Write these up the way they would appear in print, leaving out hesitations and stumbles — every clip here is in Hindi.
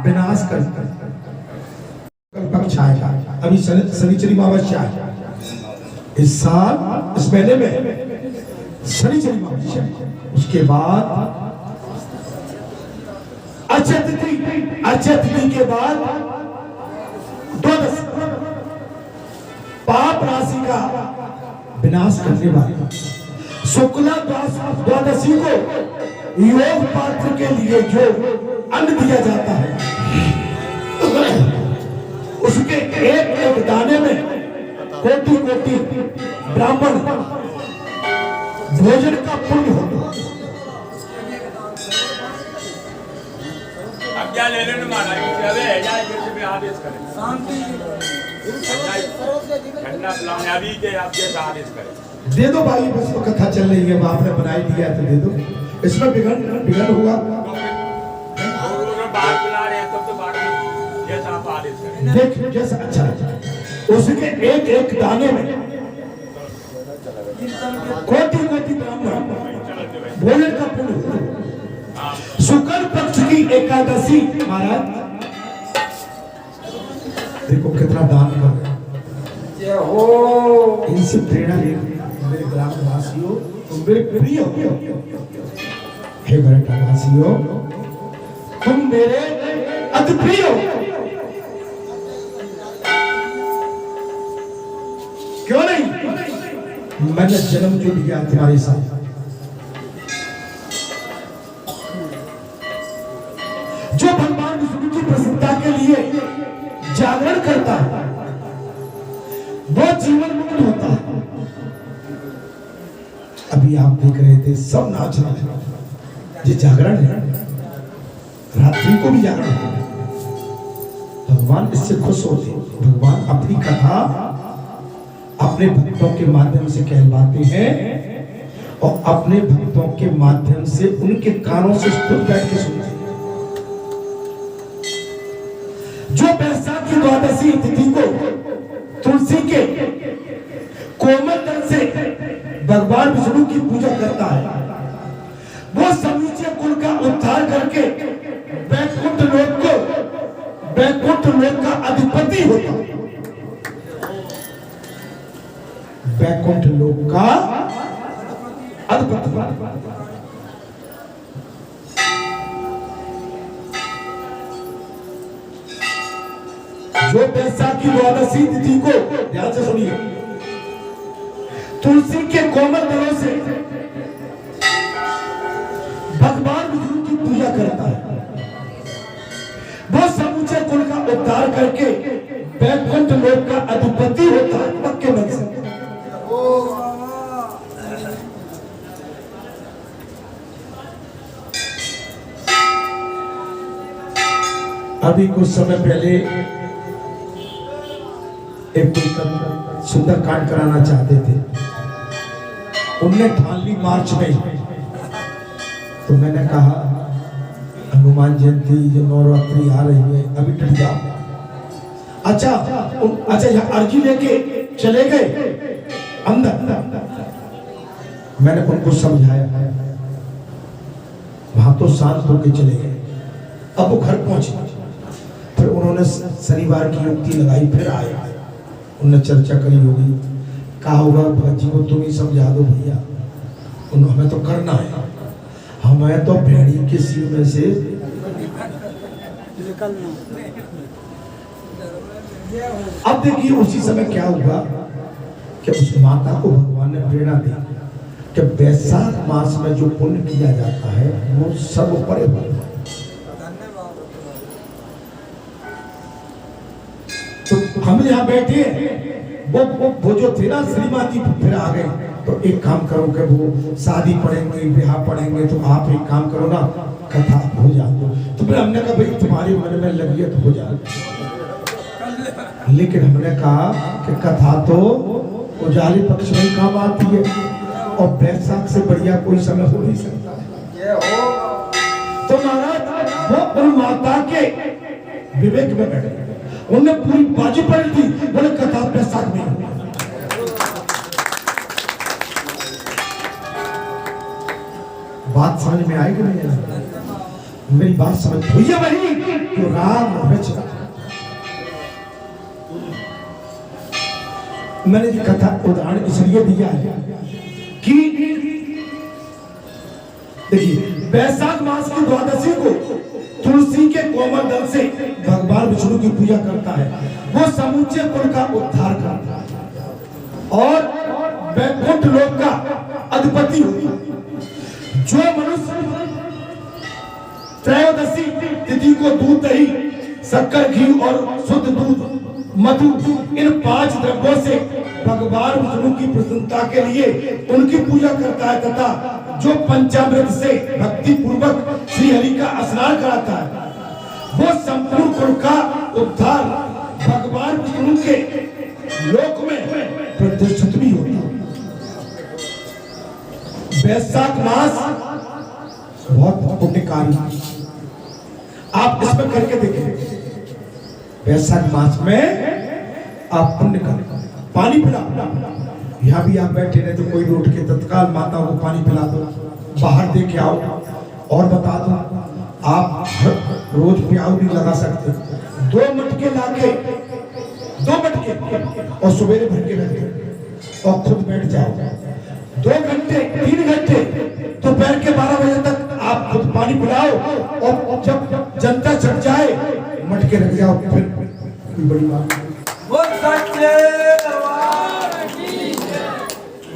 विनाश कर पक्ष आएगा। अभी शनिचरी अमावस्या है इस साल, इस महीने में शनिचरी अमावस्या। उसके बाद अक्षय तिथि, अक्षय तिथि के बाद द्वादश, पाप राशि का विनाश करने वाली शुक्ला द्वादशी को योग पात्र के लिए जो अन्न दिया जाता है उसके एक एक दाने में कोटि कोटि ब्राह्मण भोजन का पुण्य होता है। अब क्या ले लेने मारा आदेश करें शांति ठंडा पिलाने अभी के आप जैसा आदेश करें। दे दो भाई, बस तो कथा चल रही है, बाप ने बनाई दिया तो दे दो। इसमें बिगड़ हुआ बाहर पिला रहे हैं तब तो बाहर जैसा आप आदेश करें। देख जैसा अच्छा उसके एक एक दाने में कोटि कोटि ब्राह्मण भोजन का पुण्य। शुक्ल पक्ष की एकादशी महाराज देखो कितना दान कर रहे हो, इनसे प्रेरणा ले मेरे ग्रामवासियों, तुम मेरे प्रिय हो, हे ग्रामवासियों तुम मेरे अति प्रिय हो। क्यों नहीं? मैंने जन्म जो लिया तुम्हारे साथ, जो भगवान विष्णु की प्रसन्नता के लिए जागरण करता है वो जीवन मुक्त होता है। अभी आप देख रहे थे सब नाच रहे हैं, ये जागरण है, रात्रि को भी जागरण है। भगवान इससे खुश होते हैं। भगवान अपनी कथा अपने भक्तों के माध्यम से कहलवाते हैं और अपने भक्तों के माध्यम से उनके कानों से खुद बैठ के सुनते हैं। जो बैसाख की द्वादशी तिथि को तुलसी के कोमल तन से भगवान विष्णु की पूजा करता है, वो समूचे कुल का उद्धार करके वैकुंठ लोक का अधिपति होता है। वैकुंठ लोक का अधिपति। जो बैसाख की द्वादशी तिथि को ध्यान से सुनिए, तुलसी के कोमल दलों से भगवान विष्णु की पूजा करता है, वो समूचे कुल का उद्धार करके वैकुंठ लोक का अधिपति होता है। पक्के मन से अभी कुछ समय पहले एक सुंदर कांड कराना चाहते थे, उनने ठान ली मार्च में। तो मैंने कहा हनुमान जयंती जो नवरात्रि आ रही है, अभी डट जाओ। अच्छा यहाँ अर्जी लेके चले गए अंदर। मैंने उनको समझाया, वहां तो शांत होके चले गए। अब वो घर पहुंचे, फिर उन्होंने शनिवार की युक्ति लगाई, फिर आए, उन्होंने चर्चा करी होगी, कहा होगा भगत जी को तुम ही समझा दो भैया, हमें तो करना है, हमें तो भेड़ी के सिर में से अब देखिए उसी समय क्या हुआ कि उस माता को भगवान ने प्रेरणा दी कि बैसाख मास में जो पुण्य किया जाता है वो सब परे होता है। तो हम यहाँ बैठे, वो जो थे ना श्रीमती फिर आ गए। तो एक काम करो कि वो शादी पढ़ेंगे, ब्याह पढ़ेंगे, तो आप एक काम करो ना, कथा हो जाए। तो फिर हमने कहा भाई तुम्हारे मन में लगी है तो हो जाए, लेकिन हमने कहा कि कथा तो उजाले पक्ष में काम आती है और बैसाख से बढ़िया कोई समय हो नहीं सकता। तो महाराज वो उन माता के विवेक में बैठे, उन्होंने पूरी बाजी पलट दी, बोले कथा बैसाख में। बात समझ में आएगी नहीं? मेरी बात समझ भैया वही जो राम रच रहा। मैंने ये कथा उदाहरण इसलिए दिया है कि देखिए वैशाख मास की द्वादशी को तुलसी के कोमल दल से भगवान विष्णु की पूजा करता है। वो समूचे कुल का उद्धार करता है और वैकुंठ लोक का अधिपति होता है। जो मनुष्य त्रयोदशी तिथि को दूध दही शक्कर घी और शुद्ध दूध मधु इन 5 द्रव्यों से भगवान विष्णु की प्रसन्नता के लिए उनकी पूजा करता है तथा जो पंचामृत से भक्ति पूर्वक श्री हरि का स्नान कराता है वो संपूर्ण कुल का उद्धार भगवान विष्णु के लोक में प्रतिष्ठित भी होता है। वैशाख मास बहुत पुण्यकारी, आप इसमें करके देखें। वैशाख मास में आप पुण्य करें, पानी पिला। यहाँ भी आप बैठे रहे तो कोई उठ के तत्काल माताओं को पानी पिला दो, बाहर दे के आओ और बता दो। आप रोज प्याऊ नहीं लगा सकते, 2 मटके लाके 2 मटके और सवेरे भर के रख दो और खुद बैठ जाओ 2 घंटे 3 घंटे तो दोपहर के 12 बजे तक आप खुद पानी पिलाओ और जब जनता चढ़ जाए मटके रख जाओ, फिर कोई बड़ी बात नहीं।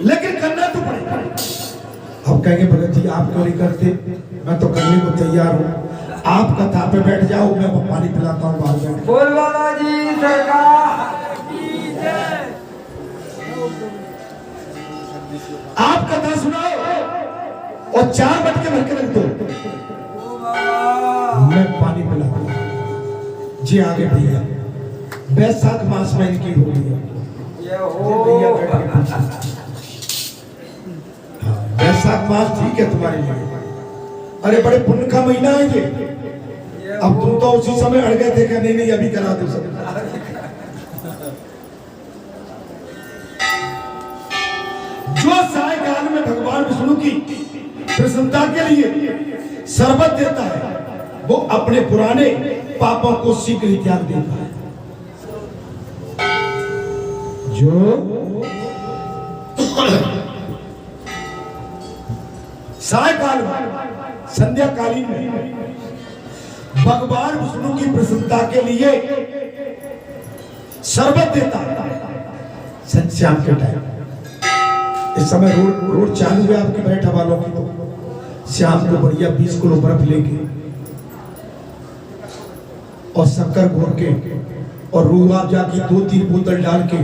लेकिन करना तो पड़ेगा। अब कहेंगे भगत जी आप क्यों नहीं करते, मैं तो करने को तैयार हूँ। आप कथा पे बैठ जाओ, मैं पानी पिलाता हूँ बाहर बैठ। बोल बाबा जी सरकार। आप कथा सुनाओ और 4 मटके भर के रख दो, मैं पानी पिलाता हूँ जी। आगे भैया वैशाख मास में इनकी हो गई भैया वैशाख मास ठीक है तुम्हारे लिए, अरे बड़े पुण्य का महीना है ये। अब तुम तो उसी समय अड़ गए थे कि नहीं नहीं अभी करा दो सब। जो सायकाल में भगवान विष्णु की प्रसन्नता के लिए शरबत देता है वो अपने पुराने पापों को शीघ्र ही त्याग देता है। जो सायकाल में संध्याकालीन में भगवान विष्णु की प्रसन्नता के लिए शरबत देता है शाम के टाइम। इस समय रोड चालू है आपके बैठा वालों की, तो शाम को बढ़िया 20 किलो बर्फ लेके और शक्कर घोर के और रूअफ़ज़ा की 2-3 बोतल डाल के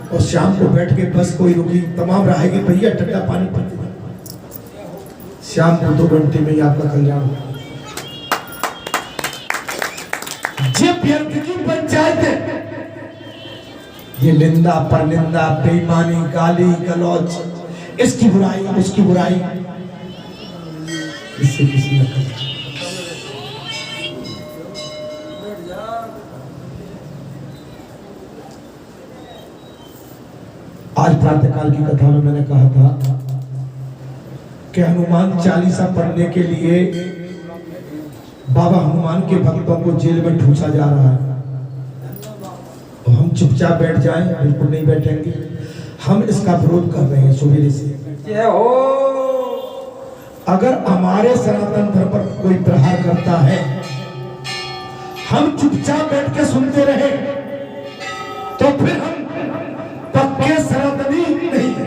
और शाम को बैठ के बस कोई रुकी तमाम रहेगी भैया ठंडा पानी पीते, शाम को 2 घंटे में ही आपका कल्याण होगा। ये व्यर्थ की पंचायत है, ये निंदा परनिंदा बेईमानी गाली गलौज इसकी बुराई उसकी बुराई इससे किसी न करे। आज प्रातःकाल की कथा में मैंने कहा था कि हनुमान चालीसा पढ़ने के लिए बाबा हनुमान के भक्तों को जेल में ठूसा जा रहा है। तो हम चुपचाप बैठ जाएं? बिल्कुल नहीं बैठेंगे। हम इसका विरोध कर रहे हैं सुबह से। अगर हमारे सनातन धर्म पर कोई प्रहार करता है हम चुपचाप बैठ के सुनते रहे तो फिर हम पक्के सनातनी नहीं है।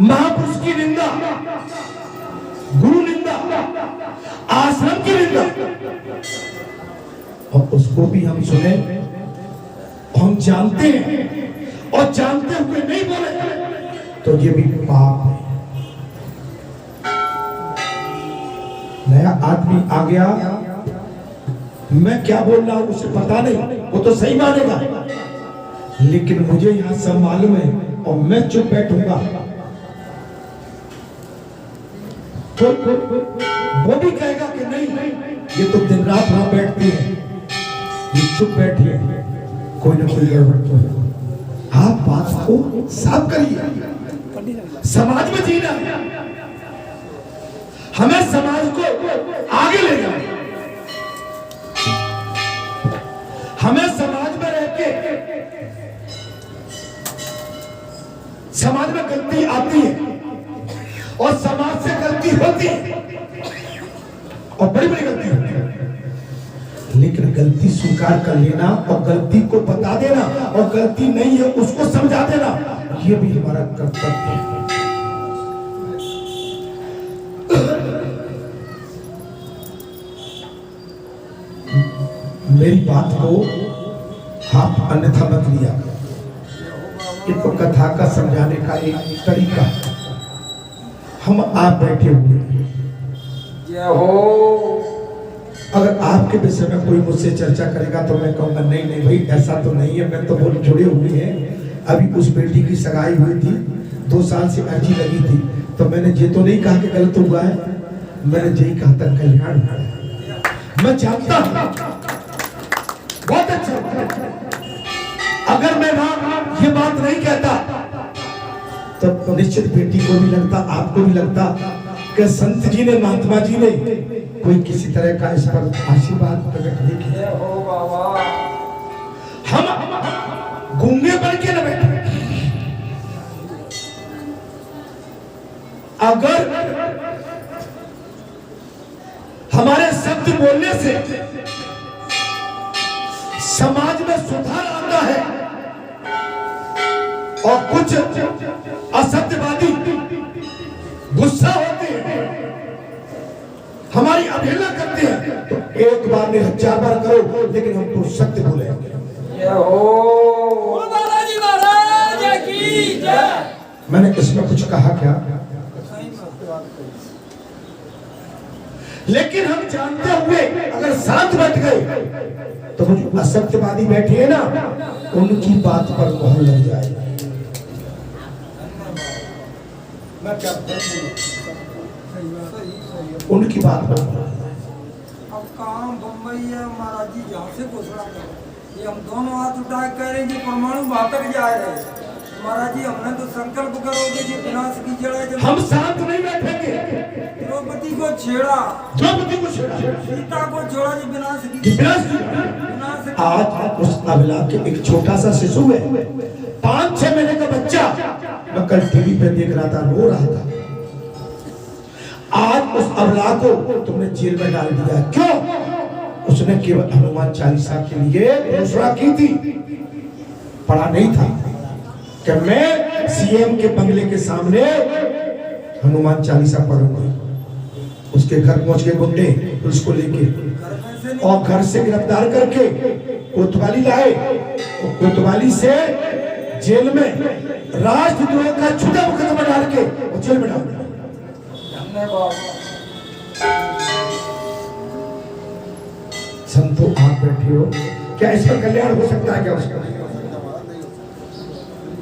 महापुरुष की निंदा, गुरु निंदा, आश्रम की निंदा और उसको भी हम सुने, हम जानते हैं और जानते हुए नहीं बोले तो ये भी पाप है। नया आदमी आ गया, मैं क्या बोल रहा हूं उसे पता नहीं, वो तो सही मानेगा, लेकिन मुझे यहां सब मालूम है और मैं चुप बैठूंगा तो वो भी कहेगा कि नहीं ये तो दिन रात वहां बैठती है, ये चुप बैठी है, कोई ना कोई गड़बड़ तो है। आप बात को साफ करिए। समाज में जीना, हमें समाज को आगे ले जाना, हमें समाज में रह के, समाज में गलती आती है और समाज से गलती होती है और बड़ी बड़ी गलती होती है, लेकिन गलती स्वीकार कर लेना और गलती को बता देना और गलती नहीं है उसको समझा देना, ये भी हमारा कर्तव्य है। मेरी बात को आप अन्यथा मत लिया, ये तो कथा का समझाने का एक तरीका है। हम आप बैठे हुए हैं, जय हो। अगर आपके विषय में कोई मुझसे चर्चा करेगा तो मैं कहूंगा नहीं नहीं भाई ऐसा तो नहीं है, मैं तो बहुत जुड़े हुए हैं। अभी उस बेटी की सगाई हुई थी, 2 साल से अर्जी लगी थी, तो मैंने ये तो नहीं कहा कि गलत हुआ है, मैंने यही कहा था कल्याण हुआ है। मैं जानता हूं बहुत अच्छा, अगर मैं वहां ये बात नहीं कहता तो निश्चित बेटी को भी लगता, आपको भी लगता कि संत जी ने, महात्मा जी ने कोई किसी तरह का इस पर आशीर्वाद प्रकट नहीं किया। हम गूंगे बन के न बैठे, अगर हमारे शब्द बोलने से समाज में सुधार आता है और कुछ असत्यवादी गुस्सा होते हैं, हमारी अवहेलना करते हैं, तो एक बार नहीं 1000 बार करो, लेकिन हम तो सत्य बोलेंगे। बालाजी महाराज की जय। मैंने इसमें कुछ कहा क्या? लेकिन हम जानते हुए अगर साथ बैठ गए तो जो असत्यवादी बैठे हैं ना, उनकी बात पर मोहर लग जाएगा। उनकी बात पर अब काम बम्बई है महाराज जी, जहाँ से घोषणा करें, ये हम दोनों हाथ उठा कह रहे हैं कि परमाणु घातक जा रहे हैं। महाराज जी हमने तो संकल्प करोगे कि विनाश की जड़, हम शांत नहीं बैठेंगे। द्रौपदी को छेड़ा, द्रौपदी को छेड़ा, सीता को छोड़ा जी विनाश की, विनाश। आज उस अबला के एक छोटा सा शिशु है, 5-6 महीने का बच्चा, मैं कल टीवी पे देख रहा था, रो रहा था। आज उस अबला को तुमने जेल में डाल दिया, क्यों? उसने केवल हनुमान चालीसा के लिए घोषणा की थी, पढ़ा नहीं था कि मैं सीएम के बंगले के सामने हनुमान चालीसा पढ़ूंगा। उसके घर पहुंच के गुंडे पुलिस को लेके और घर से गिरफ्तार करके कोतवाली लाए और कोतवाली से जेल में राष्ट्रद्रोह का झूठा मुकदमा डाल के और जेल में डाल दिया। संतो आप बैठे हो, क्या इस पर कल्याण हो सकता है? क्या उसका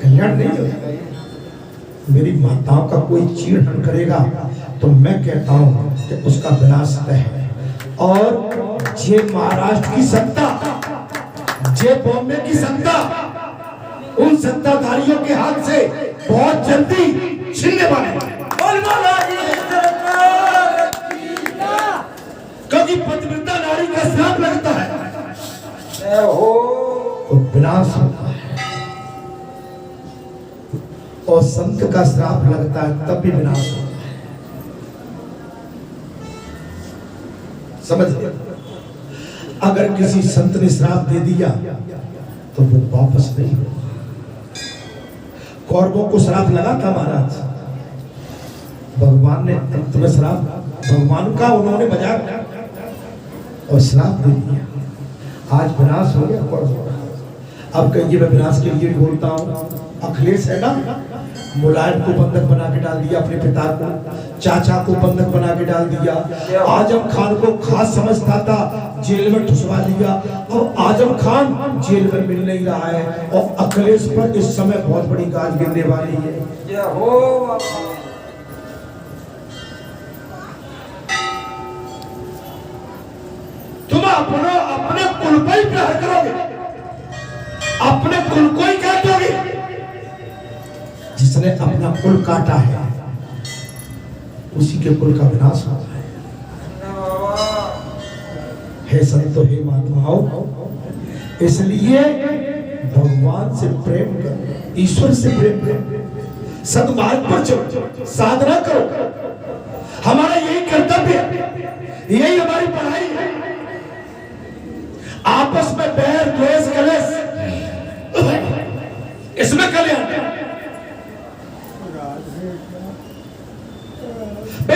कल्याण नहीं होता। मेरी माताओं का कोई चीड़हन करेगा तो मैं कहता हूं कि उसका विनाश तय है। और ये महाराष्ट्र की सत्ता, ये बॉम्बे की सत्ता उन सत्ताधारियों के हाथ से बहुत जल्दी छिनने वाले हैं, क्योंकि पतिव्रता नारी का श्राप लगता है तो विनाश होता है, और संत का श्राप लगता है तब भी विनाश होता है। समझ? अगर किसी संत ने श्राप दे दिया तो वो वापस नहीं होगा। कौरवों को श्राप लगा था महाराज, भगवान ने अंत में श्राप, भगवान का उन्होंने मजाक और श्राप दे दिया। आज विनाश हो गया कौरवों का। अब कहिए मैं विनाश के लिए बोलता हूँ। अखिलेश है ना, मुलायम को बंधक बना के डाल दिया, अपने पिता को, चाचा को बंधक बना के डाल दिया। आजम खान को खास समझता था, जेल में ठुसवा दिया, और आजम खान जेल में मिल नहीं रहा है, और अखिलेश पर इस समय बहुत बड़ी गाज गिरने वाली है। तुम अपने कुल पर ही प्रहार करोगे, अपने कुल को ही काटोगे। जिस जिसने अपना कुल काटा है उसी के कुल का विनाश होता है। हे संतो, हे महात्माओं, इसलिए भगवान से प्रेम करो, ईश्वर से प्रेम करो, सद्मार्ग पर चलो, साधना करो। हमारा यही कर्तव्य है, यही हमारी पढ़ाई है। आपस में बैर द्वेष कलेश, इसमें कल्याण भाई।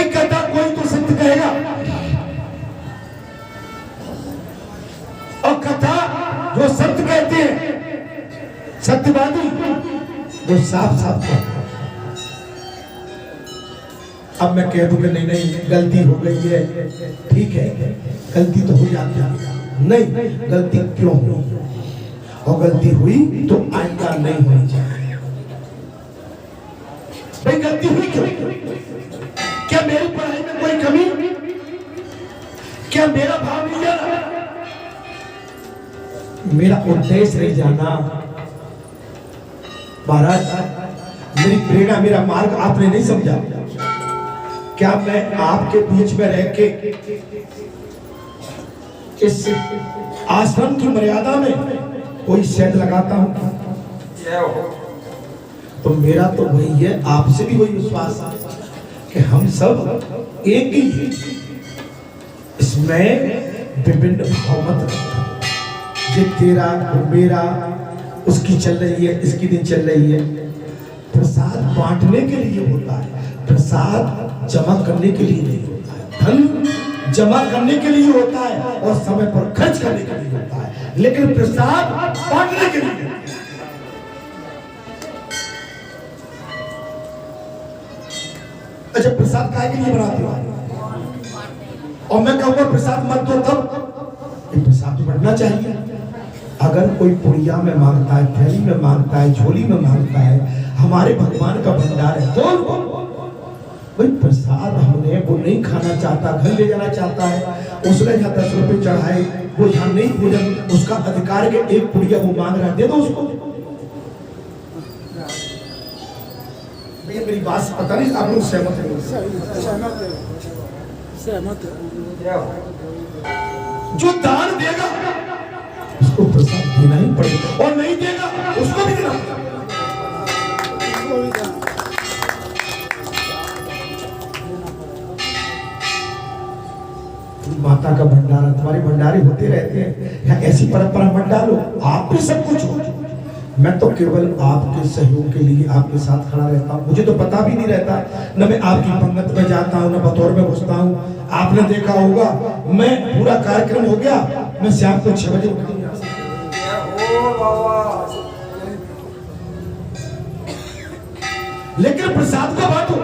कथा कोई तो सत्य कहेगा, और कथा जो सत्य कहते हैं, सत्यवादी, वो साफ साफ कहते हैं। अब मैं कह दूं कि नहीं नहीं गलती हो गई है, ठीक है, गलती तो हो जाती है। नहीं, गलती क्यों हुई, और गलती हुई तो आइंदा नहीं होनी चाहिए। भाई गलती हुई क्यों? क्या मेरी पढ़ाई में कोई कमी? क्या मेरा भाव नहीं जाना? मेरा उद्देश्य नहीं जाना। महाराज, मेरी प्रेरणा, मेरा मार्ग आपने नहीं समझा। क्या मैं आपके बीच में रह के इस आश्रम की मर्यादा में कोई शहद लगाता हूं? तो मेरा तो वही है, आपसे भी वही विश्वास है कि हम सब एक ही हैं। इसमें विभिन्न भाव मत रखो। ये तेरा, वो मेरा, उसकी चल रही है, इसकी नहीं चल रही है। प्रसाद बांटने के लिए होता है, प्रसाद जमा करने के लिए नहीं होता है। धन जमा करने के लिए होता है और समय पर खर्च करने के लिए होता है, लेकिन प्रसाद बांटने के लिए। अच्छा, प्रसाद काहे के लिए बनाते हो? और मैं कहूँगा प्रसाद मत दो, तब ये प्रसाद तो बढ़ना चाहिए। अगर कोई पुड़िया में मांगता है, थैली में मांगता है, झोली में मांगता है, हमारे भगवान का भंडार है, तो भाई प्रसाद हमने वो नहीं खाना चाहता, घर ले जाना चाहता है, उसने यहाँ 10 रुपए चढ़ाए, वो यहाँ नहीं भोजन, उसका अधिकार के एक पुड़िया वो मांग रहा है, दे दो उसको। मेरी बात से पता नहीं आप लोग सहमत हैं? सहमत है। जो दान देगा उसको प्रसाद देना ही पड़ेगा, और नहीं देगा उसको भी देना पड़ेगा। माता का भंडारा, तुम्हारे भंडारे होते रहते हैं, या ऐसी परंपरा मत डालो। आप भी सब कुछ हो, मैं तो केवल आपके सहयोग के लिए आपके साथ खड़ा रहता हूँ। मुझे तो पता भी नहीं रहता, न मैं आपकी पंगत में जाता हूँ, न बतौर में घुसता हूँ। आपने देखा होगा, मैं पूरा कार्यक्रम हो गया, मैं शाम को 6 बजे उठ गया। लेकिन प्रसाद का बात हो,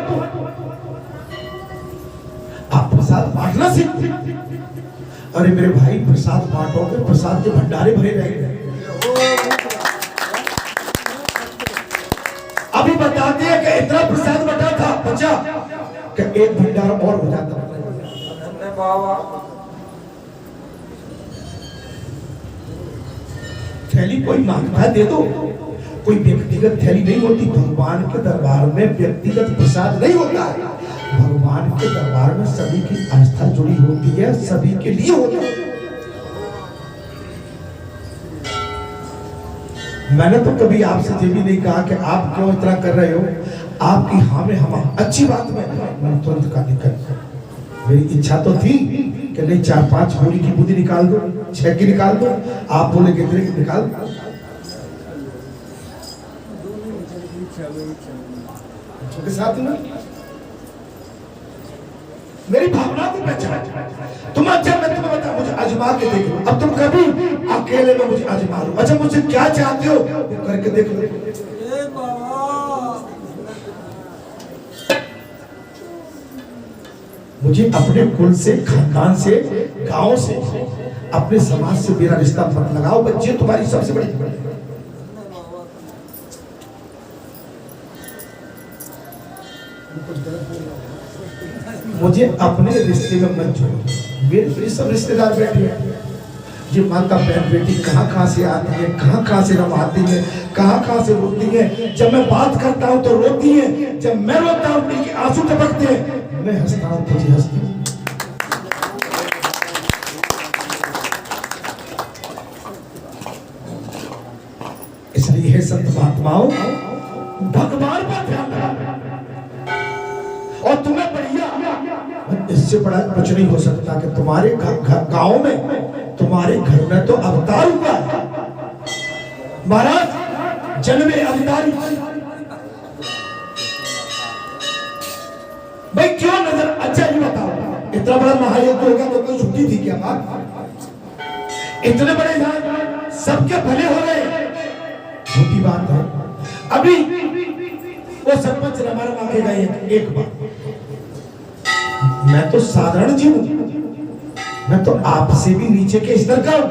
आप प्रसाद बांटना सीखो। अरे मेरे भाई, प्रसाद बांटोगे, प्रसाद के भंडारे भरे रहेंगे। अभी बताते हैं कि इतना प्रसाद बटा था, बचा कि एक भंडार और हो जाता। थैली कोई मांगता है, दे दो। कोई व्यक्तिगत थैली नहीं होती। भगवान के दरबार में व्यक्तिगत प्रसाद नहीं होता है। भगवान के दरबार में सभी की आस्था जुड़ी होती है, सभी के लिए होता है। मैंने तो कभी आपसे ये भी नहीं कहा कि आप क्यों इतना कर रहे हो। आपकी हाँ में हम अच्छी बात में मैं तुरंत का निकल। मेरी इच्छा तो थी कि नहीं 4-5 बोरी की बूंदी निकाल दो, 6 की निकाल दो। आप बोले कितने की निकाल के साथ में मेरी भावना को पहचान। तुम अच्छा, मैं तुम्हें बता, मुझे आजमा के देखो। अब तुम कभी अकेले में मुझे आजमा लो। अच्छा, मुझे क्या चाहते हो करके देख लो। मुझे अपने कुल से, खानदान से, गांव से, अपने समाज से मेरा रिश्ता मत लगाओ। बच्चे तुम्हारी सबसे बड़ी मुझे अपने रिश्ते में मत जोड़ो। मेरे सब रिश्तेदार बैठे हैं, ये माता बहन बेटी कहाँ से आती है, कहाँ से रमाती है, कहाँ से रोती है। जब मैं बात करता हूँ तो रोती है, जब मैं रोता हूँ उनके आंसू टपकते हैं, मैं हंसता हूँ तो जी हंसती हूँ। इसलिए है संत महात्माओं, भगवान पर ध्यान रखना और तुम्हें बढ़िया, इससे बड़ा कुछ नहीं हो सकता कि तुम्हारे गांव में, तुम्हारे घर में तो अवतार हुआ है महाराज, जन्मे अवतारी। भाई क्यों नजर, अच्छा ये बताओ, इतना बड़ा महायज्ञ होगा तो कोई छुट्टी थी क्या बात? इतने बड़े यहाँ सबके भले हो गए, झूठी बात है। अभी वो सरपंच रमारा मांगेगा एक बार, मैं तो साधारण जीव हूं, मैं तो आपसे भी नीचे के स्तर का हूं।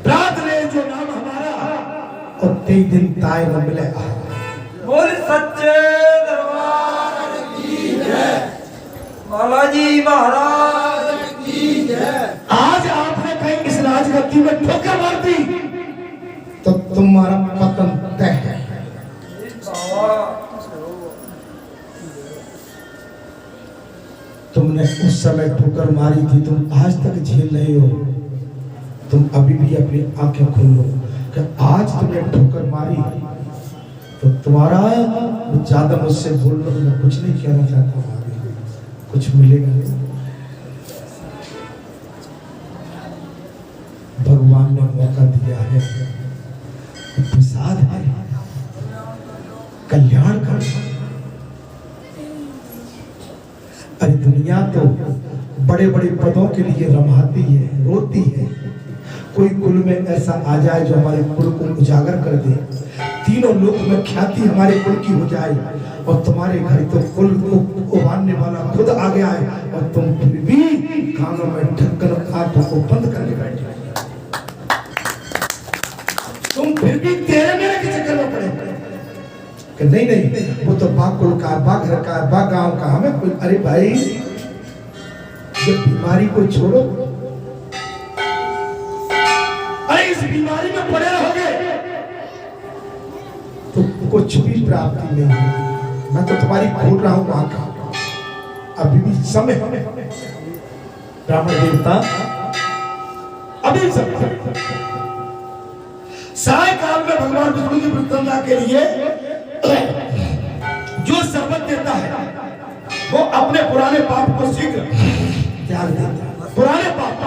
प्रात रे जो नाम हमारा, और ते दिन ताय न मिले। बोल सच्चे दरबार की जय, बालाजी महाराज की जय। आज आपने कहीं इस राजगद्दी में ठोकर मार दी तो तुम्हारा पतन तय है। तुमने उस समय ठोकर मारी थी, तुम आज तक झेल रहे हो। तुम अभी भी अपनी आंखें खोलो कि आज तुमने ठोकर मारी तो तुम्हारा ज्यादा मुझसे बोल लो, मैं कुछ नहीं कहना चाहता हूँ, कुछ मिलेगा नहीं। भगवान ने मौका दिया है, प्रसाद है, कल्याण कर। अरे दुनिया तो बड़े बड़े पदों के लिए रमाती है, रोती है। कोई कुल में ऐसा आ जाए जो हमारे कुल को उजागर कर दे, तीनों लोक में ख्याति हमारे कुल की हो जाए, और तुम्हारे घर तो कुल को उभारने वाला खुद आ गया है, और तुम फिर भी कानों में ढक्कन आंखों को बंद करके बैठे, तुम फिर भी तेरे मेरे के चक्कर में पड़े कि नहीं वो तो बा कुल का, बा घर का, बा गांव का, हमें कोई। अरे भाई जब बीमारी को छोड़ो, अरे इस बीमारी में पड़े रहोगे तो कुछ भी प्राप्ति नहीं होगी। मैं तो तुम्हारी खोल रहा हूं वहां का, अभी भी समय, ब्राह्मण देवता अभी समय। सायकाल में भगवान विष्णु की प्रसन्नता के लिए जो शरबत देता है वो अपने पुराने पाप को शीघ्र त्याग देता है। पुराने पाप,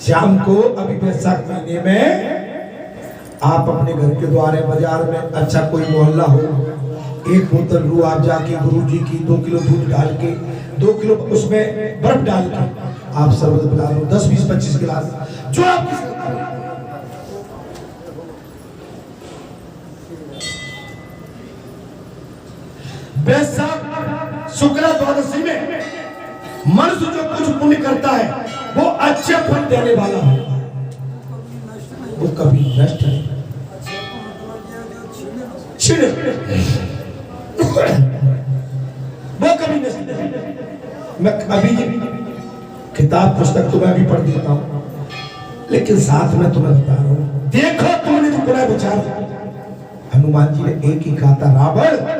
शाम को अभी वैशाख महीने में आप अपने घर के द्वारे बाजार में अच्छा कोई मोहल्ला हो, एक बोतल रूअफ़ज़ा की गुरुजी की 2 किलो दूध डाल के 2 किलो उसमें बर्फ डाल के आप शरबत पिला लो, 10 20 25 गिलास जो आप। वैशाख शुक्ला द्वादशी में मनुष्य जो कुछ पुण्य करता है वो अच्छे फल देने वाला है, वो कभी नष्ट नहीं, वो कभी नष्ट नहीं। मैं अभी किताब पुस्तक तो मैं भी पढ़ देता हूँ, लेकिन साथ में तुम्हें बता रहा हूँ, देखो तुमने जो बुरा विचार, हनुमान जी ने एक ही कहा था, रावण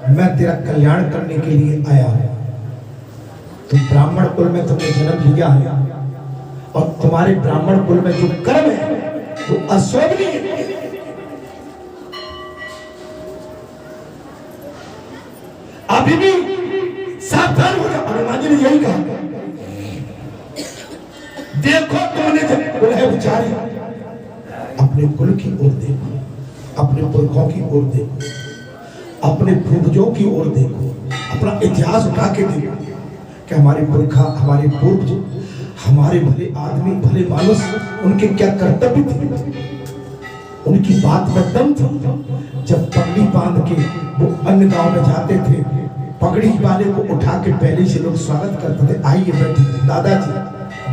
मैं तेरा कल्याण करने के लिए आया हूं। तुम ब्राह्मण कुल में तुमने जन्म लिया है, और तुम्हारे ब्राह्मण कुल में जो कर्म है वो अशोभनीय है। अभी भी सावधान हो जाओ, हनुमान जी ने यही कहा। देखो तुमने जो कुल है विचारी, अपने कुल की ओर देखो, अपने पुरखों की ओर देखो, अपने पूर्वजों की ओर देखो, अपना इतिहास उठा के देखो कि हमारे पुरखा, हमारे पूर्वज, हमारे भले आदमी, भले मानुष, उनके क्या कर्तव्य थे, उनकी बात में दम था। जब पगड़ी बांध के वो अन्य गांव में जाते थे, पगड़ी वाले को उठा के पहले से लोग स्वागत करते थे, आइए बैठिए, दादाजी,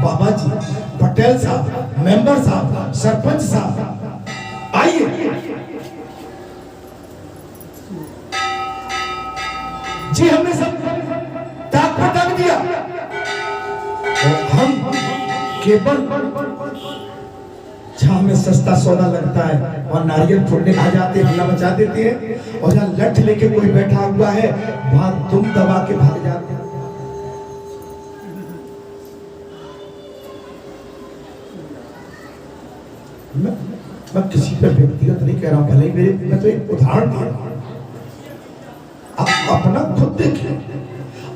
बाबा जी, पटेल साहब, मेंबर साहब, सरपंच साहब, आइए जी। हमने सब ताक दिया केवल जहां में सस्ता सौदा लगता है और नारियल फोड़ने आ जाते हैं, हल्ला मचा देते हैं, और जहां लठ लेके कोई बैठा हुआ है वहां तुम दबा के भाग जाते हैं। मैं किसी पे व्यक्तिगत नहीं कह रहा हूं, भले ही मैं तो एक उदाहरण दे रहा हूं। आप अपना खुद देखिए,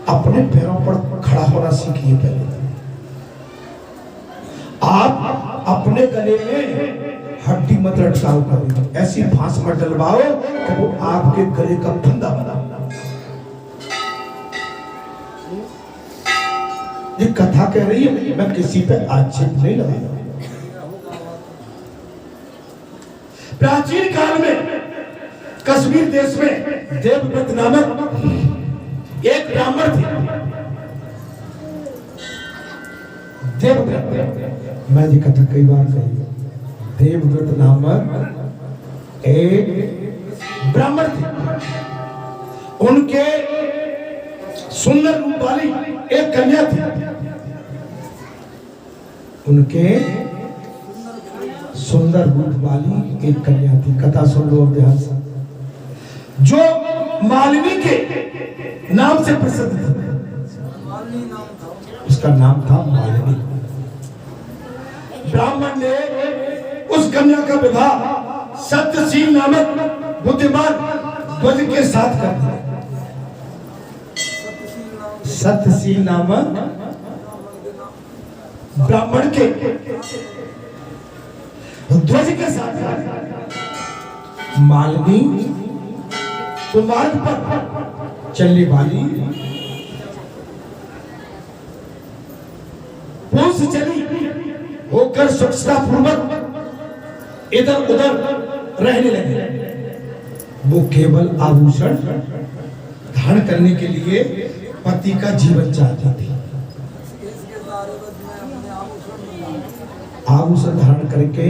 अपने पैरों पर खड़ा होना सीखिए। पहले आप अपने गले में हड्डी मत लटकाओ, कभी ऐसी फांस मत डलवाओ कि वो आपके गले का फंदा बना। ये कथा कह रही है, मैं किसी पे आक्षेप नहीं लगा रहा। प्राचीन काल में कश्मीर देश में देवव्रत नामक एक ब्राह्मण थे। देवव्रत, मैं ये कथा कई बार कही, देवव्रत नामक एक ब्राह्मण थे। उनके सुंदर रूप वाली एक कन्या थी। उनके सुंदर रूप वाली एक कन्या थी। कथा सुन लो ध्यान से। जो मालिनी के नाम से प्रसिद्ध थी। उसका नाम था मालिनी। ब्राह्मण ने उस कन्या का विवाह सत्यशील नामक बुद्धिमान ध्वज के साथ कर दिया। सत्यशील नामक ब्राह्मण के ध्वज के साथ मालिनी तो मार्ग पर चलने वाली पुंस चली होकर स्वच्छता पूर्वक इधर उधर रहने लगे। वो केवल आभूषण धारण करने के लिए पति का जीवन चाहती थी। आभूषण धारण करके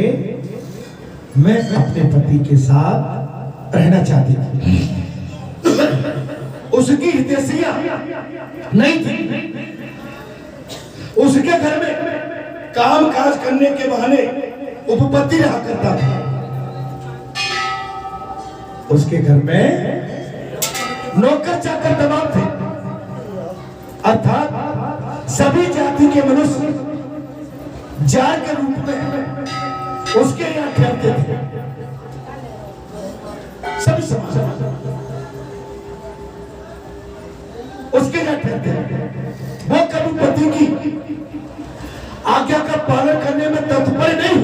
मैं अपने पति के साथ रहना चाहती थी। उसकी हितैषियां नहीं थी। उसके घर में काम काज करने के बहाने उपपत्ति रहा करता था। उसके घर में नौकर चाकर तमाम थे, अर्थात सभी जाति के मनुष्य जार के रूप में उसके यहाँ ठहरते थे। सभी समाज उसके यहाँ ठहरते थे। वो कभी पति की आज्ञा का पालन करने में तत्पर नहीं।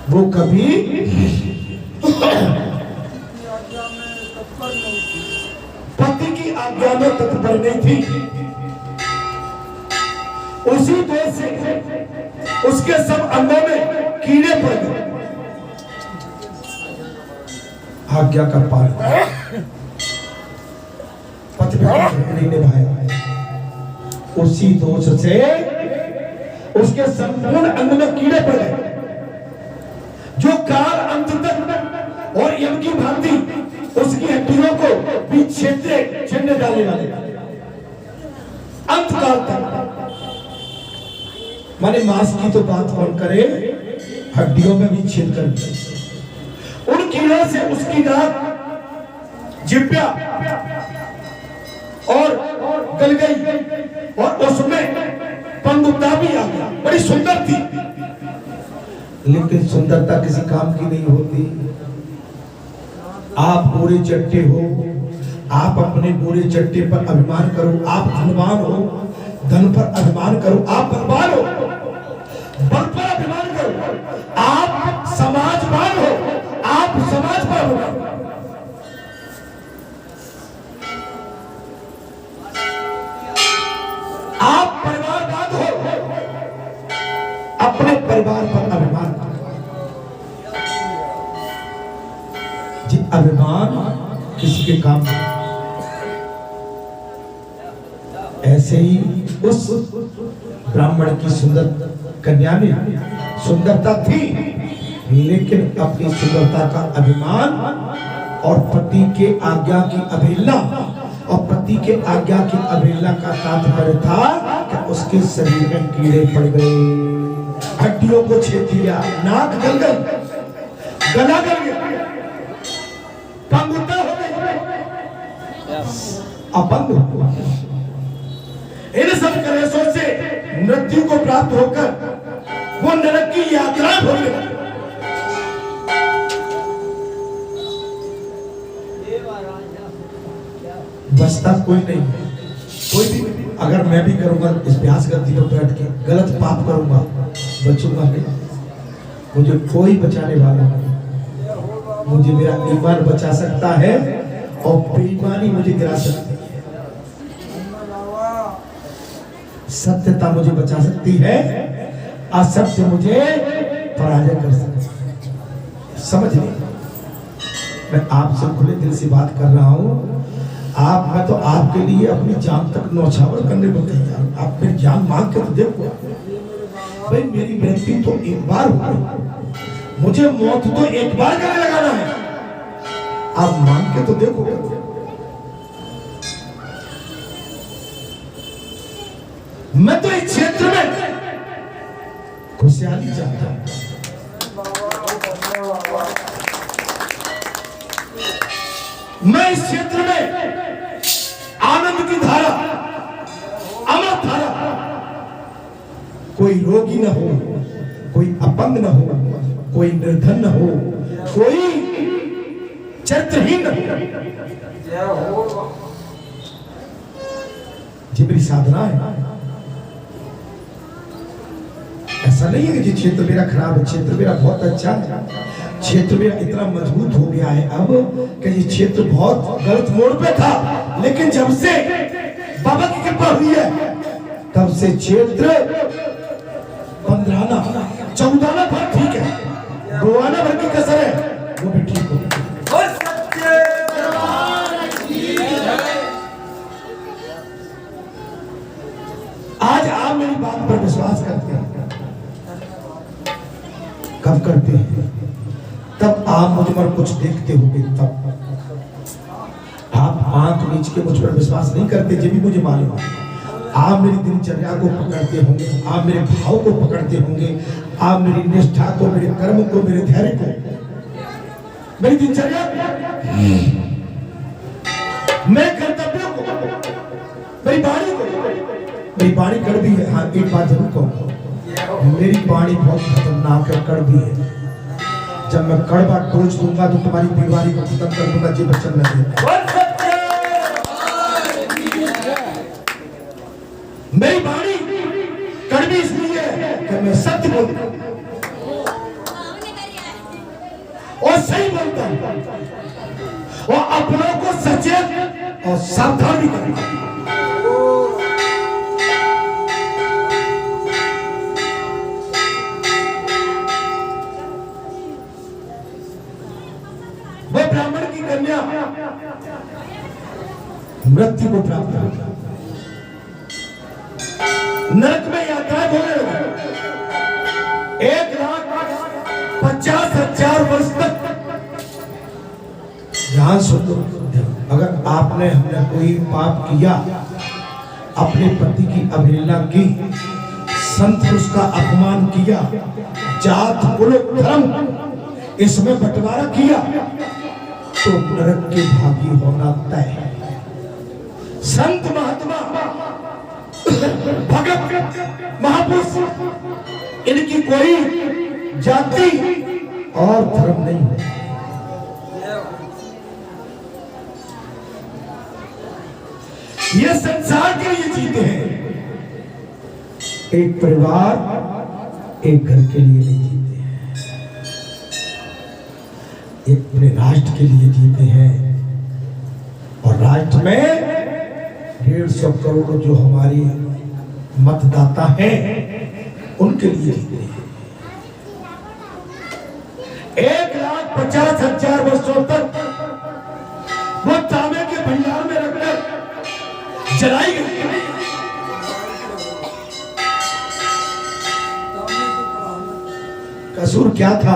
वो कभी पति की आज्ञा में तत्पर नहीं थी। उसी देश से उसके सब अंगों में कीड़े पड़ गए। आज्ञा का पालन पति नहीं निभाया। उसी दोष से उसके संपूर्ण अंग में कीड़े पड़ गए, जो काल अंत तक और यम की भांति उसकी हड्डियों को भी छेड़ने डालने वाले अंत काल तक। माने मांस की तो बात कौन करे, हड्डियों में भी छेद कर दिया। उन कीड़ों से उसकी नाक, जिह्वा और गल गई और उसमें पंगुता भी आ गया। बड़ी सुंदर थी, लेकिन सुंदरता किसी काम की नहीं होती। आप गोरे चट्टे हो, आप अपने गोरे चट्टे पर अभिमान करो। आप धनवान हो, धन पर अभिमान करो। आप बलवान हो, बल पर अभिमान करो। आप समाजवान हो, आप समाज पर हो। आप परिवारवाद हो, अपने परिवार पर अभिमान करो। जी अभिमान किसी के काम नहीं। ऐसे ही उस ब्राह्मण की सुंदर कन्या में सुंदरता थी, लेकिन अपनी सुंदरता का अभिमान और पति के आज्ञा की अवहेलना और पति के आज्ञा की अवहेलना का तात्पर्य था कि उसके शरीर में कीड़े पड़ गए, हड्डियों को छेद दिया, नाक गल गई, गला गल गया, पंगुता हो गई, अपंग हुआ। इन सब कलेशों से मृत्यु को प्राप्त होकर वो नरक की यात्रा भोगे। बचता कोई नहीं, कोई भी। अगर मैं भी करूंगा इस व्यास गद्दी पर बैठ के गलत पाप करूंगा, बचूंगा नहीं, मुझे कोई बचाने वाला नहीं। मुझे मेरा ईमान बचा सकता है और बेईमानी मुझे गिरा सकती है। सत्यता मुझे बचा सकती है, असत्य मुझे पराजय कर सकती है। समझ लीजिए, मैं आपसे खुले दिल से बात कर रहा हूं। मैं तो आपके लिए अपनी जान तक न्यौछावर करने को तैयार हूं। आप मेरी जान मांग के तो देखो भाई, मेरी मृत्यु तो एक बार हुई, मुझे मौत तो एक बार गले लगाना है। आप मांग के तो देखो। मैं तो इस क्षेत्र में खुशहाली चाहता हूं। मैं इस क्षेत्र में आनंद की धारा, अमृत धारा, कोई रोगी न हो, कोई अपंग न हो, कोई निर्धन न हो, कोई चरित्रहीन न हो। ये मेरी साधना है। ऐसा नहीं है कि ये क्षेत्र मेरा खराब है, क्षेत्र मेरा बहुत अच्छा है। क्षेत्र मेरा इतना मजबूत हो गया है अब कि ये क्षेत्र बहुत गलत मोड़ पे था, लेकिन जब से बाबा की कृपा हुई है तब से क्षेत्र 15 14 भर ठीक है, 2 भर की कसर है, वो भी ठीक हो। आज आप मेरी बात पर विश्वास करते हैं। कब करते हैं? तब आप मुझ पर कुछ देखते होंगे। तब आप आंख नीच के मुझ पर विश्वास नहीं करते, जब भी मुझे मालूम है। आप मेरी दिनचर्या को पकड़ते होंगे, आप मेरे भाव को पकड़ते होंगे, आप मेरी निष्ठा को, मेरे कर्म को, मेरे धैर्य को, मेरी दिनचर्या, मेरे कर्तव्यों को, मेरी वाणी को। मेरी वाणी कड़वी है, हाँ एक बात जरूर कहूँ, मेरी वाणी बहुत खतरनाक है, कड़वी है। जब मैं कड़वा टोच दूंगा तो तुम्हारी बीमारी को खत्म कर दूंगा। जी बच्चन में मेरी वाणी कड़वी इसलिए कि मैं सत्य बोलता हूं और सही बोलता हूं और अपनों को सचेत और सावधान भी करता हूं। वो ब्राह्मण की कन्या मृत्यु को प्राप्त हो, नरक में यात्राएं होने लगी। 1,50,000 वर्ष तक। ध्यान सुनो, अगर आपने हमने कोई पाप किया, अपने पति की अवहेलना की, संत पुरुष का अपमान किया, जात कुल धर्म इसमें बंटवारा किया, तो नरक के भागी होना तय है। संत महात्मा भगत महापुरुष इनकी कोई जाति और धर्म नहीं है। ये संसार के लिए जीते हैं, एक परिवार एक घर के लिए नहीं जीते हैं, एक अपने राष्ट्र के लिए जीते हैं। और राष्ट्र में 150 करोड़ जो हमारी मतदाता हैं उनके लिए जीते हैं। 1,50,000 वर्षों तक वो तांबे के भंडार में रखकर जलाई गई। कसूर क्या था?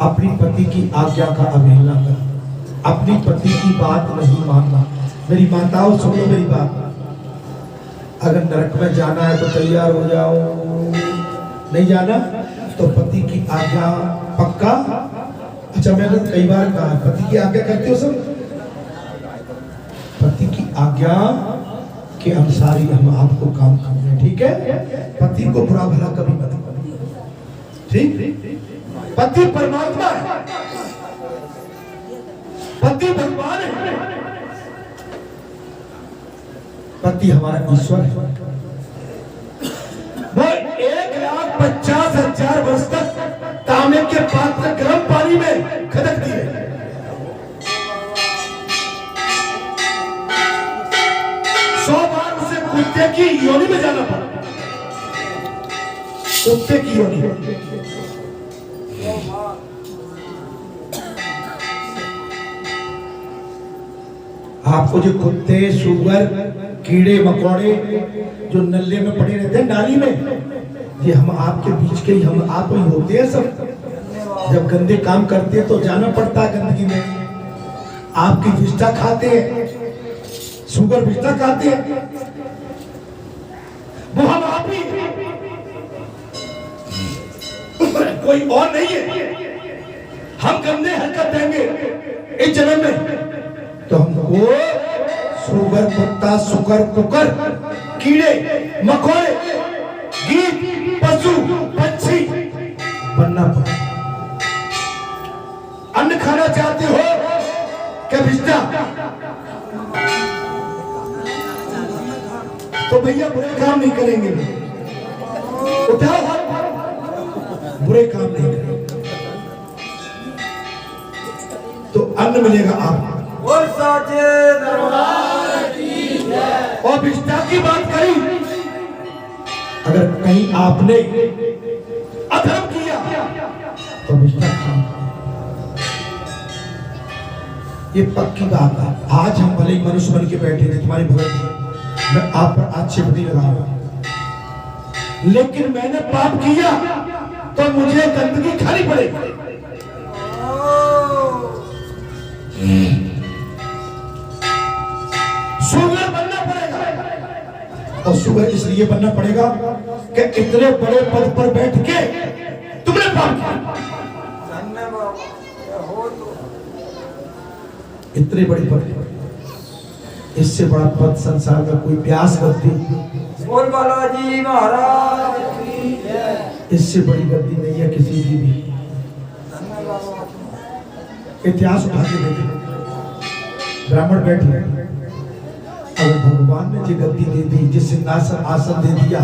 अपनी पति की आज्ञा का अवहेलना कर, अपनी पति की बात नहीं मानना। मेरी माताओं सुन लो मेरी बात, अगर नरक में जाना है तो तैयार हो जाओ, नहीं जाना तो पति की आज्ञा पक्का। अच्छा मैंने कई बार कहा पति की आज्ञा करते हो सब, पति की आज्ञा के अनुसार ही हम आपको काम करते हैं, ठीक है। पति को बुरा भला कभी मत करो, ठीक। पति परमात्मा है, पति भगवान है, पति हमारा ईश्वर है। वो 1,50,000 वर्ष तक तांबे के पात्र गर्म पानी में खदकती है। कुत्ते की योनि में जाना पड़ा, कुत्ते की योनि। आपको जो कुत्ते सुअर कीड़े मकोड़े जो नल्ले में पड़े रहते हैं नाली में, ये हम आपके बीच के ही हम आप ही होते हैं सब। जब गंदे काम करते हैं तो जाना पड़ता है गंदगी में। आपकी विष्ठा खाते हैं, सुअर विष्ठा खाते हैं, वो हम आप ही, कोई और नहीं है। हम गंदे हरकत देंगे इस जन्म में तो हमको सुअर कुत्ता सुकर कुकर कीड़े मकोड़े गीत पशु पंछी बनना पड़ा। अन्न खाना चाहते हो क्या विष्ठा, तो भैया बुरे काम नहीं करेंगे, उठाओ बुरे काम नहीं करेंगे तो अन्न मिलेगा आपको। और साचे दरबार की जय। और विष्ठा की बात करी, अगर कहीं आपने अधर्म किया तो विष्ठा खाओ, ये पक्की बात है। आज हम भले ही मनुष्य बन के बैठे थे तुम्हारी भगत, मैं आप पर आक्षेप नहीं लगा रहा, लेकिन मैंने पाप किया तो मुझे गंदगी खानी पड़ेगी। सुअर बनना पड़ेगा, और सुअर इसलिए बनना पड़ेगा कि इतने बड़े पद पर बैठ के तुमने पाप किया। इतने बड़े पद, इससे बड़ा पद संसार में कोई प्यास करती, बोल बालाजी महाराज की जय। इससे बड़ी गलती नहीं है किसी की भी। इतिहास उठा के देखे, ब्राह्मण बैठे, अगर भगवान ने जो गद्दी दे दी, जिस सिंहासन आसन दे दिया,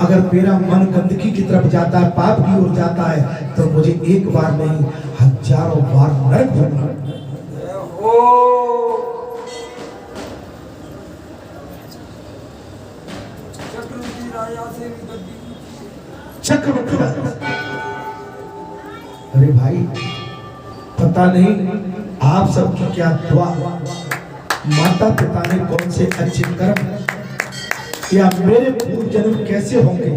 अगर मेरा मन गंदगी की तरफ जाता है, पाप की ओर जाता है, तो मुझे एक बार नहीं हजारों बार नरक भोगना। चक्रवर्ती राजा, अरे भाई पता नहीं आप सबकी क्या दुआ, माता पिता ने कौन से अच्छे कर्म या मेरे पूर्व जन्म कैसे होंगे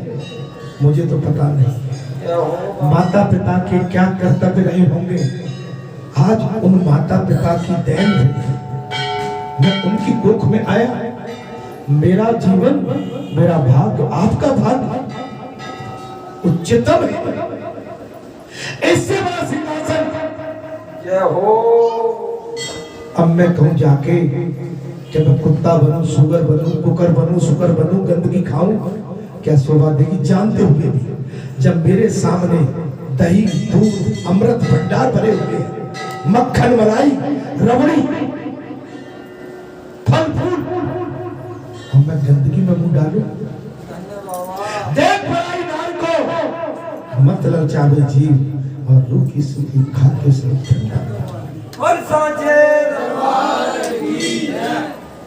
मुझे तो पता नहीं। माता पिता के क्या कर्तव्य रहे होंगे, आज उन माता पिता की देन मैं उनकी कोख में आया। मेरा जीवन मेरा भाग्य आपका भाग्य उच्चतम है, इससे बड़ा सिंहासन जय हो। अब मैं कहूं जाके कि मैं कुत्ता बनूं, सुअर बनूं, कुकर बनूं, सुकर बनूं, गंदगी खाऊं, क्या शोभा देगी? जानते हुए भी जब मेरे सामने दही दूध अमृत भंडार भरे हुए, मक्खन मलाई रबड़ी फल फूल, हम मैं गंदगी में मुंह डालूं? देख बड़ाई नार को मत ललचावे जीव, और रूखी सूखी खा के सब ठंडा। और साचे दरबार की जय।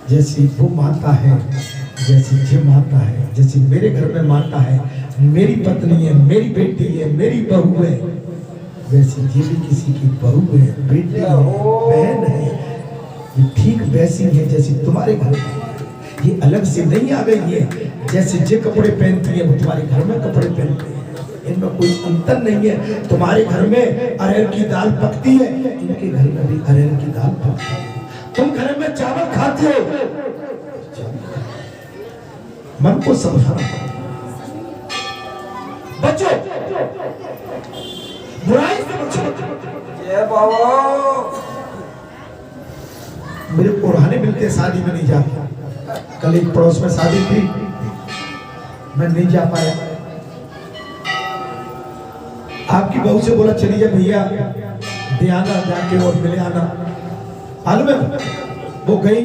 जैसी वो माता है, जैसी ये माता है, जैसी मेरे घर में माता है, मेरी पत्नी है, मेरी बेटी है, मेरी बहू है, वैसी ये भी किसी की बहू है, बेटी है, बहन है, ये ठीक वैसी है जैसी तुम्हारे घर में। ये अलग से नहीं आ गई है, जैसे जे कपड़े पहनती है वो तुम्हारे घर में कपड़े पहनते हैं। इनमें कोई अंतर नहीं है। तुम्हारे घर में अरहर की दाल पकती है, इनके घर में भी अरहर की दाल पकती है। तुम घर में चावल खाते हो, मन को समझाना बच्चों, बुराई से बचो। जय बाबा। मेरे पुराने मिलते शादी में नहीं जाता। कल एक पड़ोस में शादी थी, मैं नहीं जा पाया। आपकी बहू से बोला चलिए भैया दे आना, जाके और मिले आना। हाल में वो गई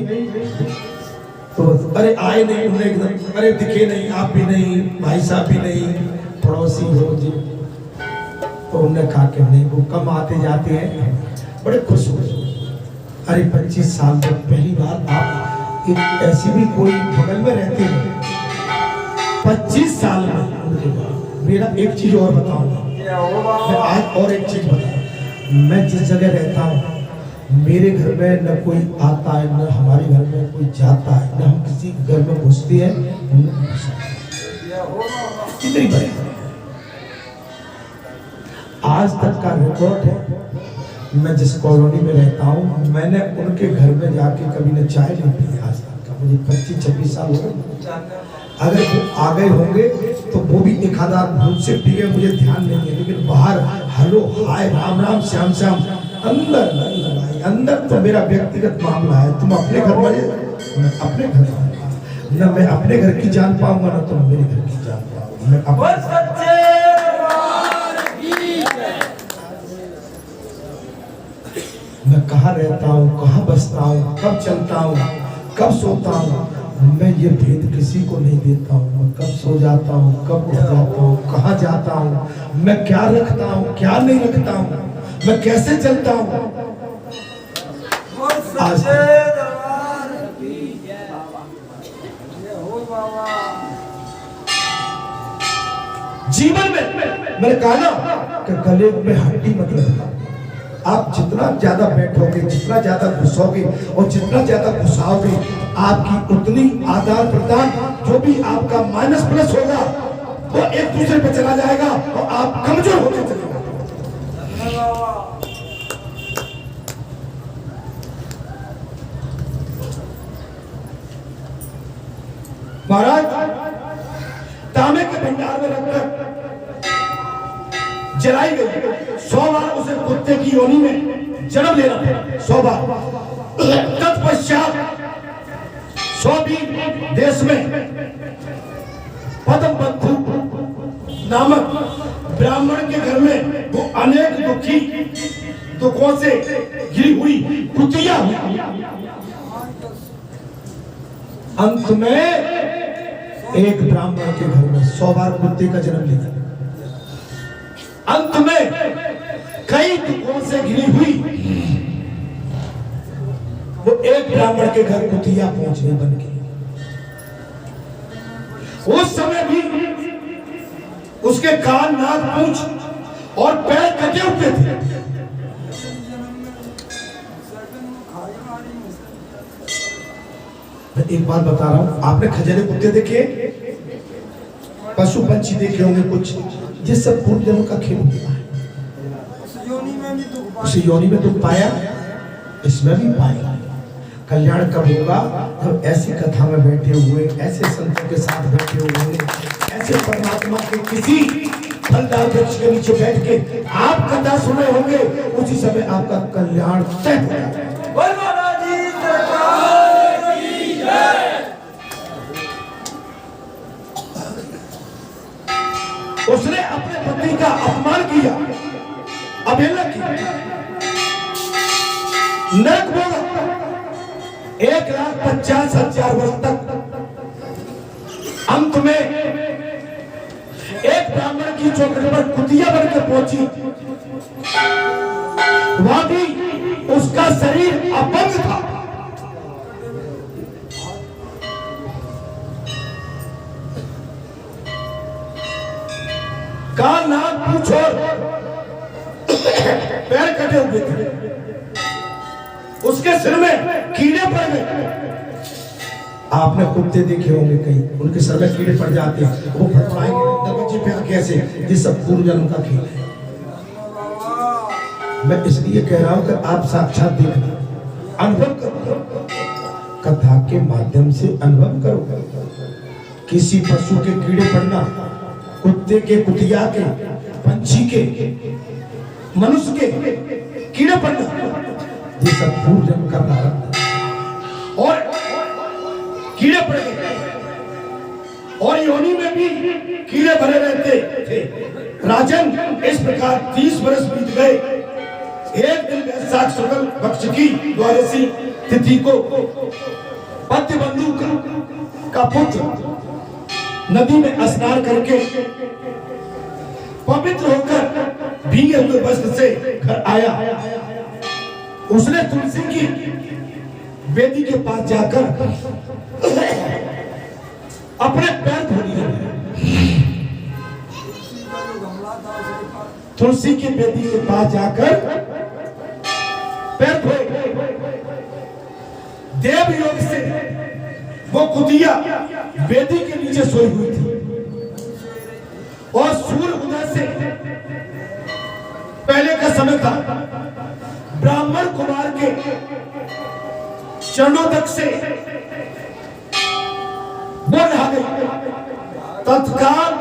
तो अरे आए नहीं, उन्हें एकदम अरे दिखे नहीं, आप भी नहीं, भाई साहब भी नहीं, पड़ोसी हो जी। तो उन्होंने कहा कि नहीं, वो कम आते जाते हैं, बड़े खुश हुए। अरे 25 साल में पहली बार आप एक ऐसी भी कोई बगल में रहते हो, 25 साल में। मेरा एक चीज और बताऊंगा, मैं आज और एक चीज बताऊं। मैं जिस जगह रहता हूँ मेरे घर में न कोई आता है, न हमारे घर में कोई जाता है, न हम किसी घर में घुसते हैं, कितनी बड़ी आज तक का रिकॉर्ड है। मैं जिस कॉलोनी में रहता हूँ मैंने उनके घर में जाके कभी न चाय नहीं पी आज तक का। मुझे 25-26 साल हो गए। अगर वो आ गए होंगे तो वो भी एक आधा भूल से पी गए, मुझे ध्यान नहीं है। लेकिन बाहर हेलो हाय राम राम श्याम श्याम, अंदर नहीं भाई, अंदर तो मेरा व्यक्तिगत मामला है। तुम अपने घर में, मैं अपने घर जाऊंगा, न मैं अपने घर की जान पाऊंगा न तुम मेरे घर की जान पाओगे। मैं अपने मैं कहाँ रहता हूँ, कहाँ बसता हूँ, कब चलता हूँ, कब सोता हूँ, मैं ये भेद किसी को नहीं देता हूँ। मैं कब सो जाता हूँ, कब उठ जाता हूँ, कहाँ जाता हूँ, मैं क्या रखता हूँ, क्या नहीं रखता हूँ, मैं कैसे चलता हूँ। आज जीवन में मैंने कहा ना कि गले में हड्डी मत लगता। आप जितना ज्यादा बैठोगे, जितना ज्यादा घुसोगे और जितना ज्यादा घुसाओगे, आपकी उतनी आदान प्रदान जो भी आपका माइनस प्लस होगा वो एक दूसरे पे चला जाएगा और आप कमजोर होते चले जाएंगे। महाराज तांबे के भंडार में रखकर जलाई गई, 100 बार उसे कुत्ते की योनि में जन्म लेना पड़ा, 100 बार। तत्पश्चात 120 देश में पद्म बंधु नामक ब्राह्मण के घर में वो अनेक दुखों से घिरी हुई कुतिया हुई। अंत में एक ब्राह्मण के घर में 100 बार कुत्ते का जन्म लिया। अंत में कई दुखों से घिरी हुई वो एक ब्राह्मण के घर कुतिया पहुंच गई बन के। उस समय भी उसके कान, नाक, पूंछ और पैर कटे हुए थे। मैं एक बात बता रहा हूं, आपने खजरे कुत्ते देखे, पशु पंछी देखे होंगे कुछ, ये सब पूर्व जन्म का खेल हुआ है। उस योनि में दुख पाया, इसमें भी पाएगा। कल्याण कब होगा? जब ऐसी कथा में बैठे हुए, ऐसे संतों के साथ बैठे हुए, ऐसे परमात्मा के किसी फलदार वृक्ष के नीचे बैठ के आप कथा सुने होंगे, उसी समय आपका कल्याण तय हो जाएगा। उसने अपने पति का अपमान किया, अवहेलना की, नरक भोगा 1,50,000 वर्ष तक। अंत में एक ब्राह्मण की चौखट पर कुतिया बनकर पहुंची, वहां भी उसका शरीर अपंग था। कान, नाक, पूंछ और पैर कटे हुए थे। उसके सिर में कीड़े पड़ गए। आपने कुत्ते देखे होंगे कहीं, उनके सर में कीड़े पड़ जाते हैं, वो फड़फड़ाएंगे दरवाजे पे आके ऐसे। ये सब पूर्व जन्म का खेल है। मैं इसलिए कह रहा हूं कि आप साक्षात देखना, अनुभव करो, कथा के माध्यम से अनुभव करो। किसी पशु के कीड़े पड़ना, कुत्ते के, कुतिया के, पंछी के, मनुष्य के कीड़े पड़ना, ये सब पूर्व जन्म का प्रारंभ। और कीड़े पड़ गए और योनि में भी कीड़े भरे रहते थे। राजन, इस प्रकार 30 वर्ष बीत गए। एक दिन वैशाख शुक्ल पक्ष की द्वादशी तिथि को पत्यबंधु का पुत्र नदी में स्नान करके पवित्र होकर भीगे हुए वस्त्र से घर आया। उसने तुलसी की वेदी के पास जाकर अपने पैर धो लिए। तुलसी की वेदी के पास जाकर पैर धोए। देव योग से वो कुतिया वेदी के नीचे सोई हुई थी और सूर्य उदय से पहले का समय था। ब्राह्मण कुमार के चरणों तक से वो नहा गई। तत्काल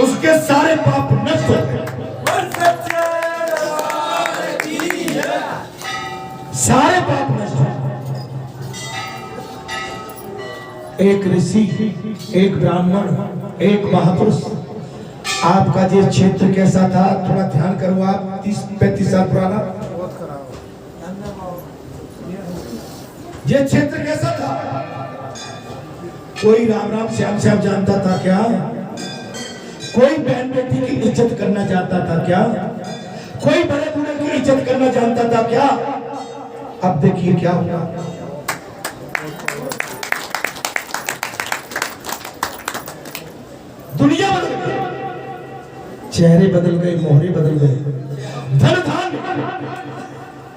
उसके सारे पाप नष्ट हो गए। सारे पाप नष्ट हो गए। एक ऋषि, एक ब्राह्मण, एक महापुरुष। आपका ये क्षेत्र कैसा था, थोड़ा ध्यान करो। आप 30-35 साल पुराना ये क्षेत्र कैसा था? कोई राम राम श्याम श्याम जानता था क्या? कोई बहन बेटी की इज्जत करना चाहता था क्या? कोई बड़े बूढ़े की इज्जत करना जानता था क्या? अब देखिए क्या हुआ। दुनिया बदल गई, चेहरे बदल गए, मोहरे बदल गए, धन धान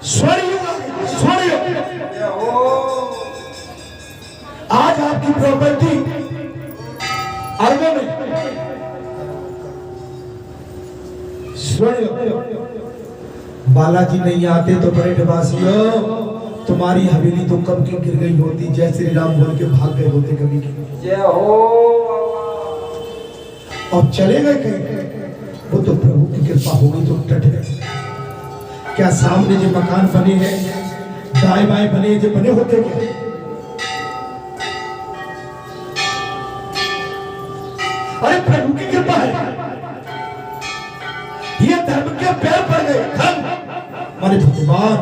स्वर्ण युग, स्वर्ण युग। आज आपकी प्रॉपर्टी अरबों में, स्वर्ण युग। बालाजी नहीं आते तो बड़े निवासियों, तुम्हारी हवेली तो कब की गिर गई होती, जय श्री राम बोल के भाग गए होते कभी की। जय हो। और चले गए कहीं, वो तो प्रभु की कृपा होगी तो टट गए। क्या सामने जो मकान बने हैं, दाएं बाएं बने जो बने होते क्या? अरे प्रभु की कृपा है, ये धर्म के पैर पड़ गए। धर्म हमारे भगवान,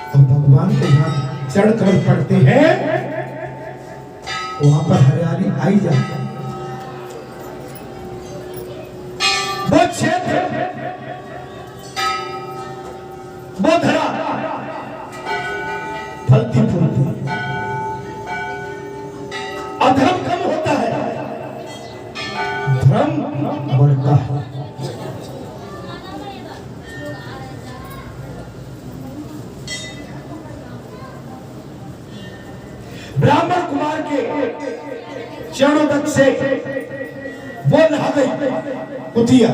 और भगवान के यहाँ चढ़ कर पड़ते हैं, वहां पर हरियाली आई जाती है। वो क्षेत्र, वो धरा फलती फूलती। अधर्म कम होता है, धर्म बढ़ता है। ब्राह्मण कुमार के चरणों तक से वो नहा गई कुतिया।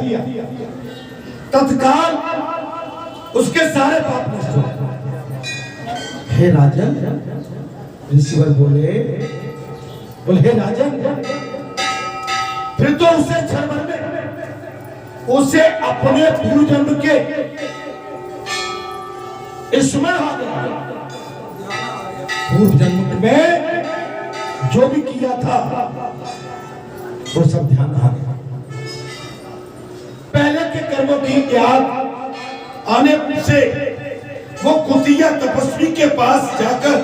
तत्काल उसके सारे पाप नष्ट हो गए। हे राजन, ऋषिवर बोले हे राजन, फिर तो उसे क्षण भर में उसे अपने पूर्व जन्म के स्मरण आ गया। पूर्व जन्म में जो भी किया था वो सब ध्यान आ गया। पहले के कर्मों की याद आने से वो कुतिया तपस्वी के पास जाकर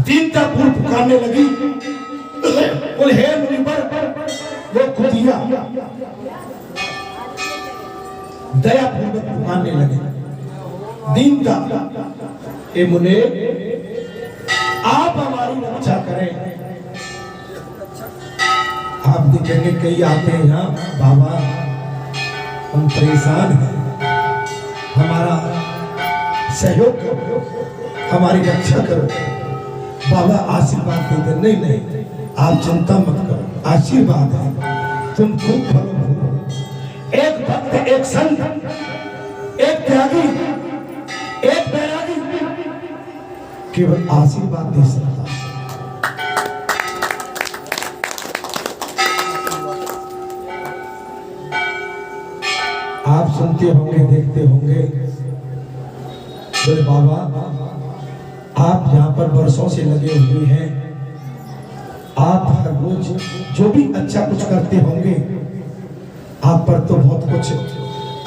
दीनता पूर्व पुकारने लगी। बोले हे मुनिवर, वो कुतिया दया पूर्वक पुकारने लगे। दीनता, ए मुने, आप हमारी रक्षा करें। आप देखेंगे कई आते हैं यहाँ, बाबा हम परेशान हैं, हमारा सहयोग करो, हमारी रक्षा करो। बाबा आशीर्वाद दे दे। नहीं नहीं, आप चिंता मत करो, आशीर्वाद है, तुम खूब फलो भोगो। एक भक्त, एक संत, एक त्यागी, एक बैरागी केवल आशीर्वाद दे सकता है। आप सुनते होंगे, देखते होंगे, बोले बाबा आप यहाँ पर वर्षों से लगे हुए हैं, आप हर रोज जो भी अच्छा कुछ करते होंगे, आप पर तो बहुत कुछ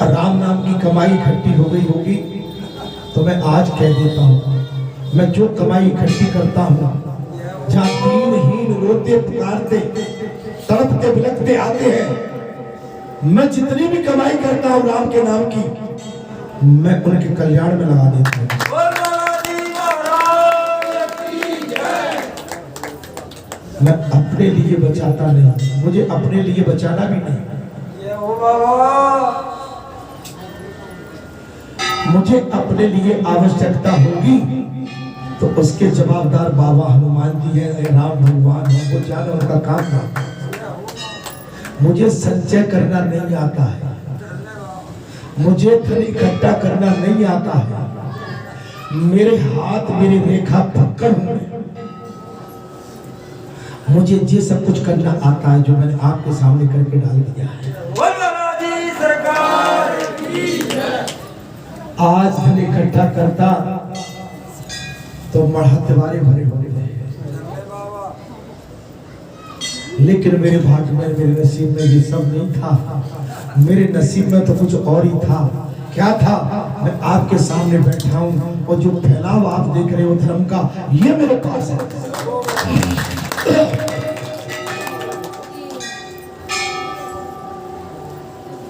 राम नाम की कमाई इकट्ठी हो गई होगी। तो मैं आज कह देता हूँ, मैं जो कमाई इकट्ठी करता हूँ, जहाँ दीनहीन रोते पुकारते तड़पते बिलखते आते हैं, मैं जितनी भी कमाई करता हूँ राम के नाम की, मैं उनके कल्याण में लगा देता हूँ। मैं अपने लिए बचाता नहीं, मुझे अपने लिए बचाना भी नहीं। मुझे अपने लिए आवश्यकता होगी तो उसके जवाबदार बाबा हनुमान जी हैं, राम भगवान, हमको जाना उनका काम था। मुझे संचय करना नहीं आता है, मुझे धन इकट्ठा करना नहीं आता है, मेरे हाथ मेरी रेखा पकड़ होंगे। मुझे ये सब कुछ करना आता है जो मैंने आपके सामने करके डाल दिया है। आज धन इकट्ठा करता तो मढ़ाते भरे होने गए, लेकिन मेरे भाग्य में, मेरे नसीब में ये सब नहीं था। मेरे नसीब में तो कुछ और ही था। क्या था? मैं आपके saamne बैठा हूं और जो फैलाव आप देख रहे हो धर्म का, ये मेरे पास है।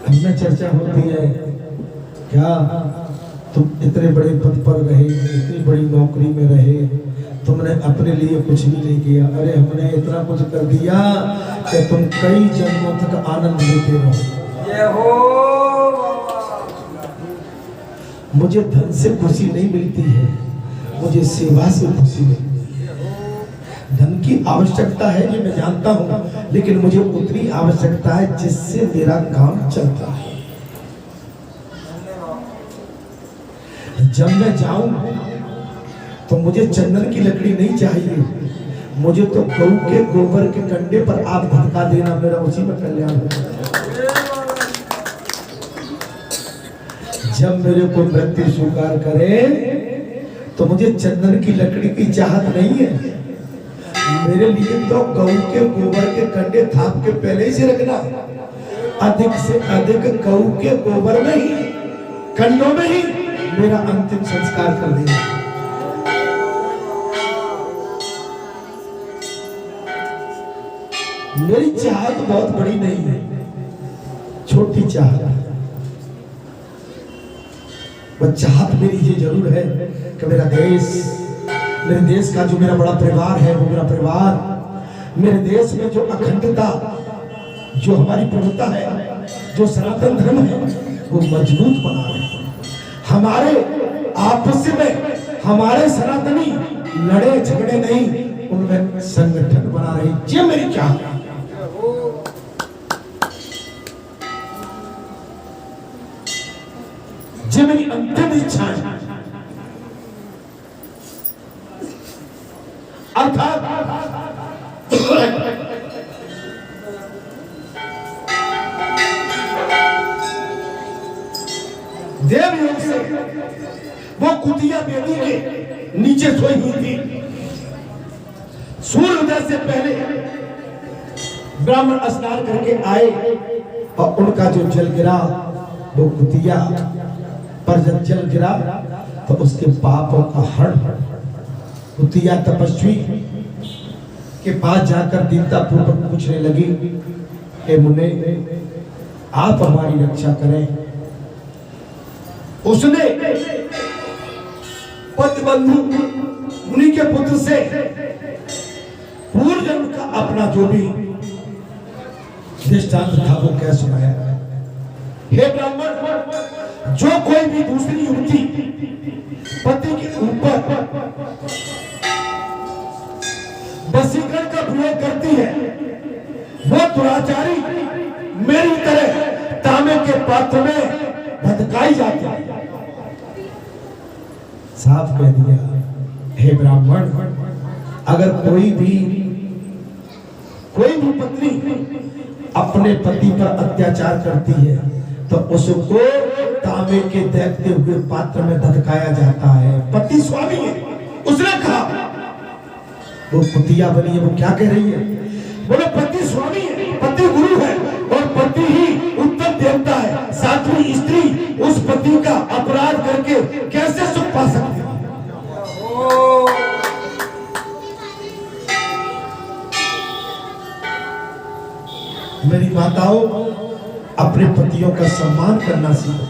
हमने चर्चा होती है, क्या तुम इतने बड़े पद पर रहे, इतनी बड़ी नौकरी में रहे, तुमने अपने लिए कुछ भी नहीं किया। अरे हमने इतना कुछ कर दिया कि तुम कई जन्मों तक आनंद लेते रहो। मुझे धन से खुशी नहीं मिलती है, मुझे सेवा से खुशी मिलती है। धन की आवश्यकता है ये मैं जानता हूँ, लेकिन मुझे उतनी आवश्यकता है जिससे मेरा काम चलता है। जब मैं जाऊं तो मुझे चंदन की लकड़ी नहीं चाहिए, मुझे तो गऊ के गोबर के कंडे पर आप धक्का देना, मेरा उसी में कल्याण होगा। जब मेरे को मृत्यु स्वीकार करे तो मुझे चंदन की लकड़ी की चाहत नहीं है, मेरे लिए तो गऊ के गोबर के कंडे थाप के पहले ही से रखना, अधिक से अधिक गऊ के गोबर में ही, कंडों में ही मेरा अंतिम संस्कार कर देना। मेरी चाहत बहुत बड़ी नहीं है, छोटी चाहत है। वह चाहत मेरी ये जरूर है कि मेरा देश, मेरे देश का जो मेरा बड़ा परिवार है, वो मेरा परिवार, मेरे देश में जो अखंडता, जो हमारी प्रभुता है, जो सनातन धर्म है, वो मजबूत बना रहे। हमारे आपस में हमारे सनातनी लड़े झगड़े नहीं, उनमें संगठन बना रही। ये मेरी चाहत है। ये मेरी अंतिम इच्छा है। अर्थात देवयोग से वो कुतिया बेदी के नीचे सोई हुई थी। सूर्योदय से पहले ब्राह्मण स्नान करके आए और उनका जो जल गिरा वो कुतिया पर, जब जल गिरा तो उसके पापों का हरण। कुतिया तपस्वी के पास जाकर दीनता पूर्वक पूछने लगी, हे मुने आप हमारी रक्षा करें। उसने पतिबंधु मुनि के पुत्र से पूर्व जन्म का अपना जो भी दृष्टांत था वो कह सुनाया। हे ब्राह्मण, जो कोई भी दूसरी युवती पति के ऊपर पात्र में भटकाई जाती है। साफ कह दिया, हे ब्राह्मण, अगर कोई भी पत्नी अपने पति पर अत्याचार करती है तो उसको तांबे के देखते हुए पात्र में धटकाया जाता है। पति स्वामी है, उसने कहा, वो कुतिया बनी है, वो क्या कह रही है? बोले पति स्वामी है, पति गुरु है और पति ही उत्तम देवता है। सातवीं स्त्री उस पति का अपराध करके कैसे सुख पा सकती है? मेरी माताओं, अपने पतियों का सम्मान करना सीखो।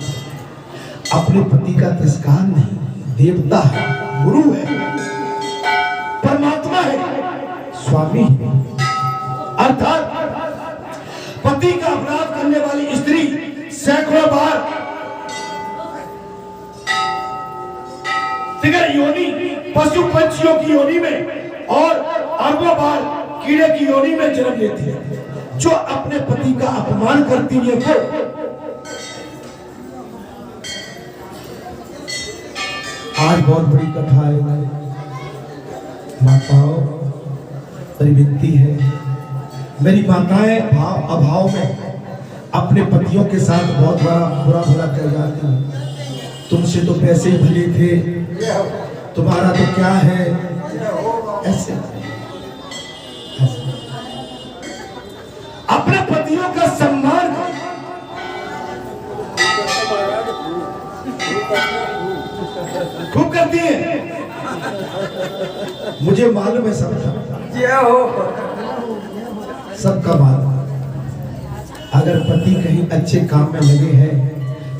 अपने पति का तिरस्कार नहीं। देवता है, गुरु है, परमात्मा है, स्वामी है। अर्थात पति का अपराध करने वाली स्त्री सैकड़ों बार तिगर योनि, पशु पंछियों की योनि में और अरबों बार कीड़े की योनि में जन्म लेती है। जो अपने पति का अपमान करती है वो आज बहुत बड़ी कथा है। माताओं, मेरी विनती है, मेरी माताएं भाव अभाव में अपने पतियों के साथ बहुत बुरा भला कर जाती हैं। तुमसे तो पैसे ही भले थे, तुम्हारा तो क्या है, ऐसे अपने पतियों का सम्मान खूब करती है। मुझे मालूम है सबका मालूम। अगर पति कहीं अच्छे काम में लगे हैं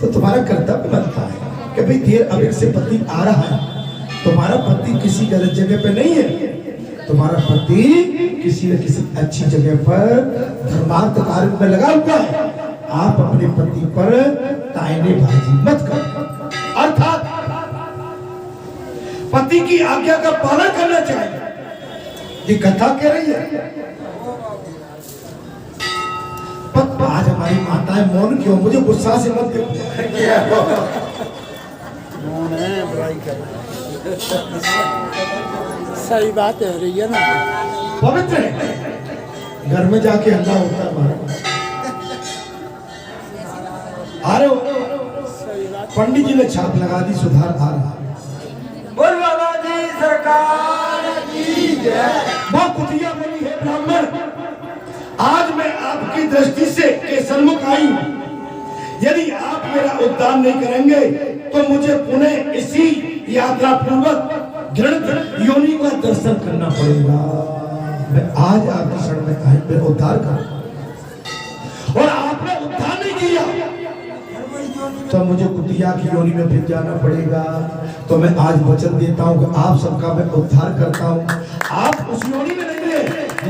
तो तुम्हारा कर्तव्य बनता है कि भाई देर अबेर से पति आ रहा है, तुम्हारा पति किसी गलत जगह पे नहीं है, तुम्हारा पति किसी न किसी अच्छी जगह पर धर्मार्थ कार्य में लगा हुआ है। आप अपने पति पर तायनेबाजी मत करो। अर्थात पति की आज्ञा का पालन करना चाहिए। ये कथा कह रही है। आज हमारी माताएं मौन क्यों? मुझे गुस्सा से मत देखो। सही बात है रही है ना, पवित्र है। घर में जाके हल्ला होता है हमारा। आ रहे हो? पंडित जी ने छाप लगा दी, सुधार आ रहा है। बोल बाबा जी सरकार की जय। वो कुतिया बनी है ब्राह्मण, आज मैं आपकी दृष्टि से के सन्मुख आई हूं। यदि आप मेरा उद्धार नहीं करेंगे तो मुझे पुनः इसी यात्रा पूर्वक घृणित योनि का दर्शन करना पड़ेगा। मैं आज आपकी शरण में आई, मैं उद्धार कर, और आपने उद्धार नहीं किया तो मुझे कुतिया की योनि में फिर जाना पड़ेगा। तो मैं आज वचन देता हूं कि आप सबका मैं उद्धार करता हूं। आप उस योनि में नहीं गए,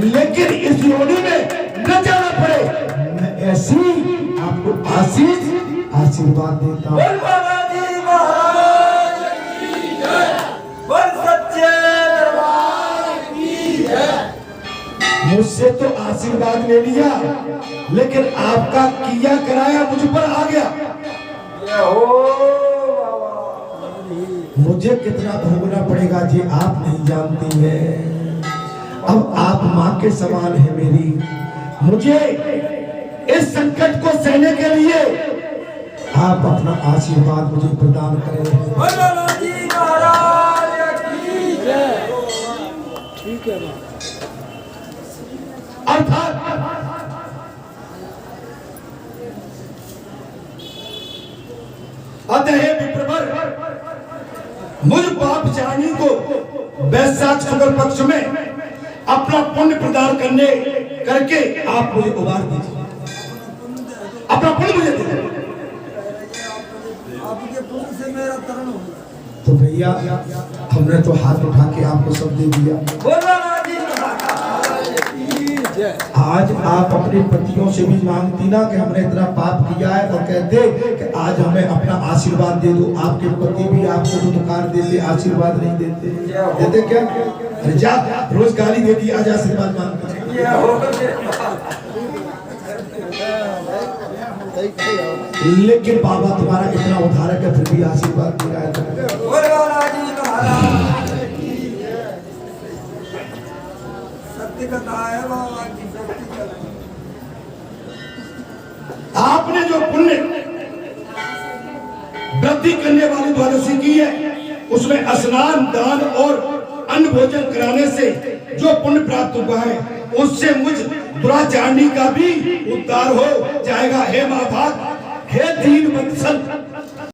लेकिन इस योनि में न जाना पड़े, मैं ऐसी आपको आशीर्वाद देता हूं। बोल बाबा जी महाराज की जय। बोल सच्चे दरबार की जय। मुझसे तो आशीर्वाद ले लिया, लेकिन आपका किया कराया मुझ पर आ गया। मुझे कितना भोगना पड़ेगा जी आप नहीं जानती हैं। अब आप माँ के समान है मेरी, मुझे इस संकट को सहने के लिए आप अपना आशीर्वाद मुझे प्रदान करें। ठीक है। अर्थात अतः विप्रवर, मुझ पाप जानी को वैशाख शुक्ल पक्ष में अपना पुण्य प्रदान करके आप मुझे उबार दीजिए। अपना पुण्य मुझे दीजिए। आपके पुण्य से मेरा तरण हो गया। तो भैया हमने तो हाथ उठा के आपको सब दे दिया। आज आप अपने पतियों से भी मांगती ना कि हमने इतना पाप किया है, और कहते कि आज हमें अपना आशीर्वाद दे दो। आपके पति भी आपको तो दुकान देते, आशीर्वाद नहीं देते। देते क्या? अरे जा, रोज गाली देती, आज आशीर्वाद मांगते। लेकिन बाबा तुम्हारा इतना उद्धार है कि फिर भी आशीर्वाद दिया है। बोल बालाजी महाराज सत्य कथा है बाबा की शक्ति कथा। आपने जो पुण्य वृद्धि करने वाली द्वादशी की है, उसमें स्नान दान और अन्न भोजन कराने से जो पुण्य प्राप्त हुआ है, उससे मुझ दुराचारणी का भी उद्धार हो जाएगा। हे महाभाग, हे दीन वत्सल,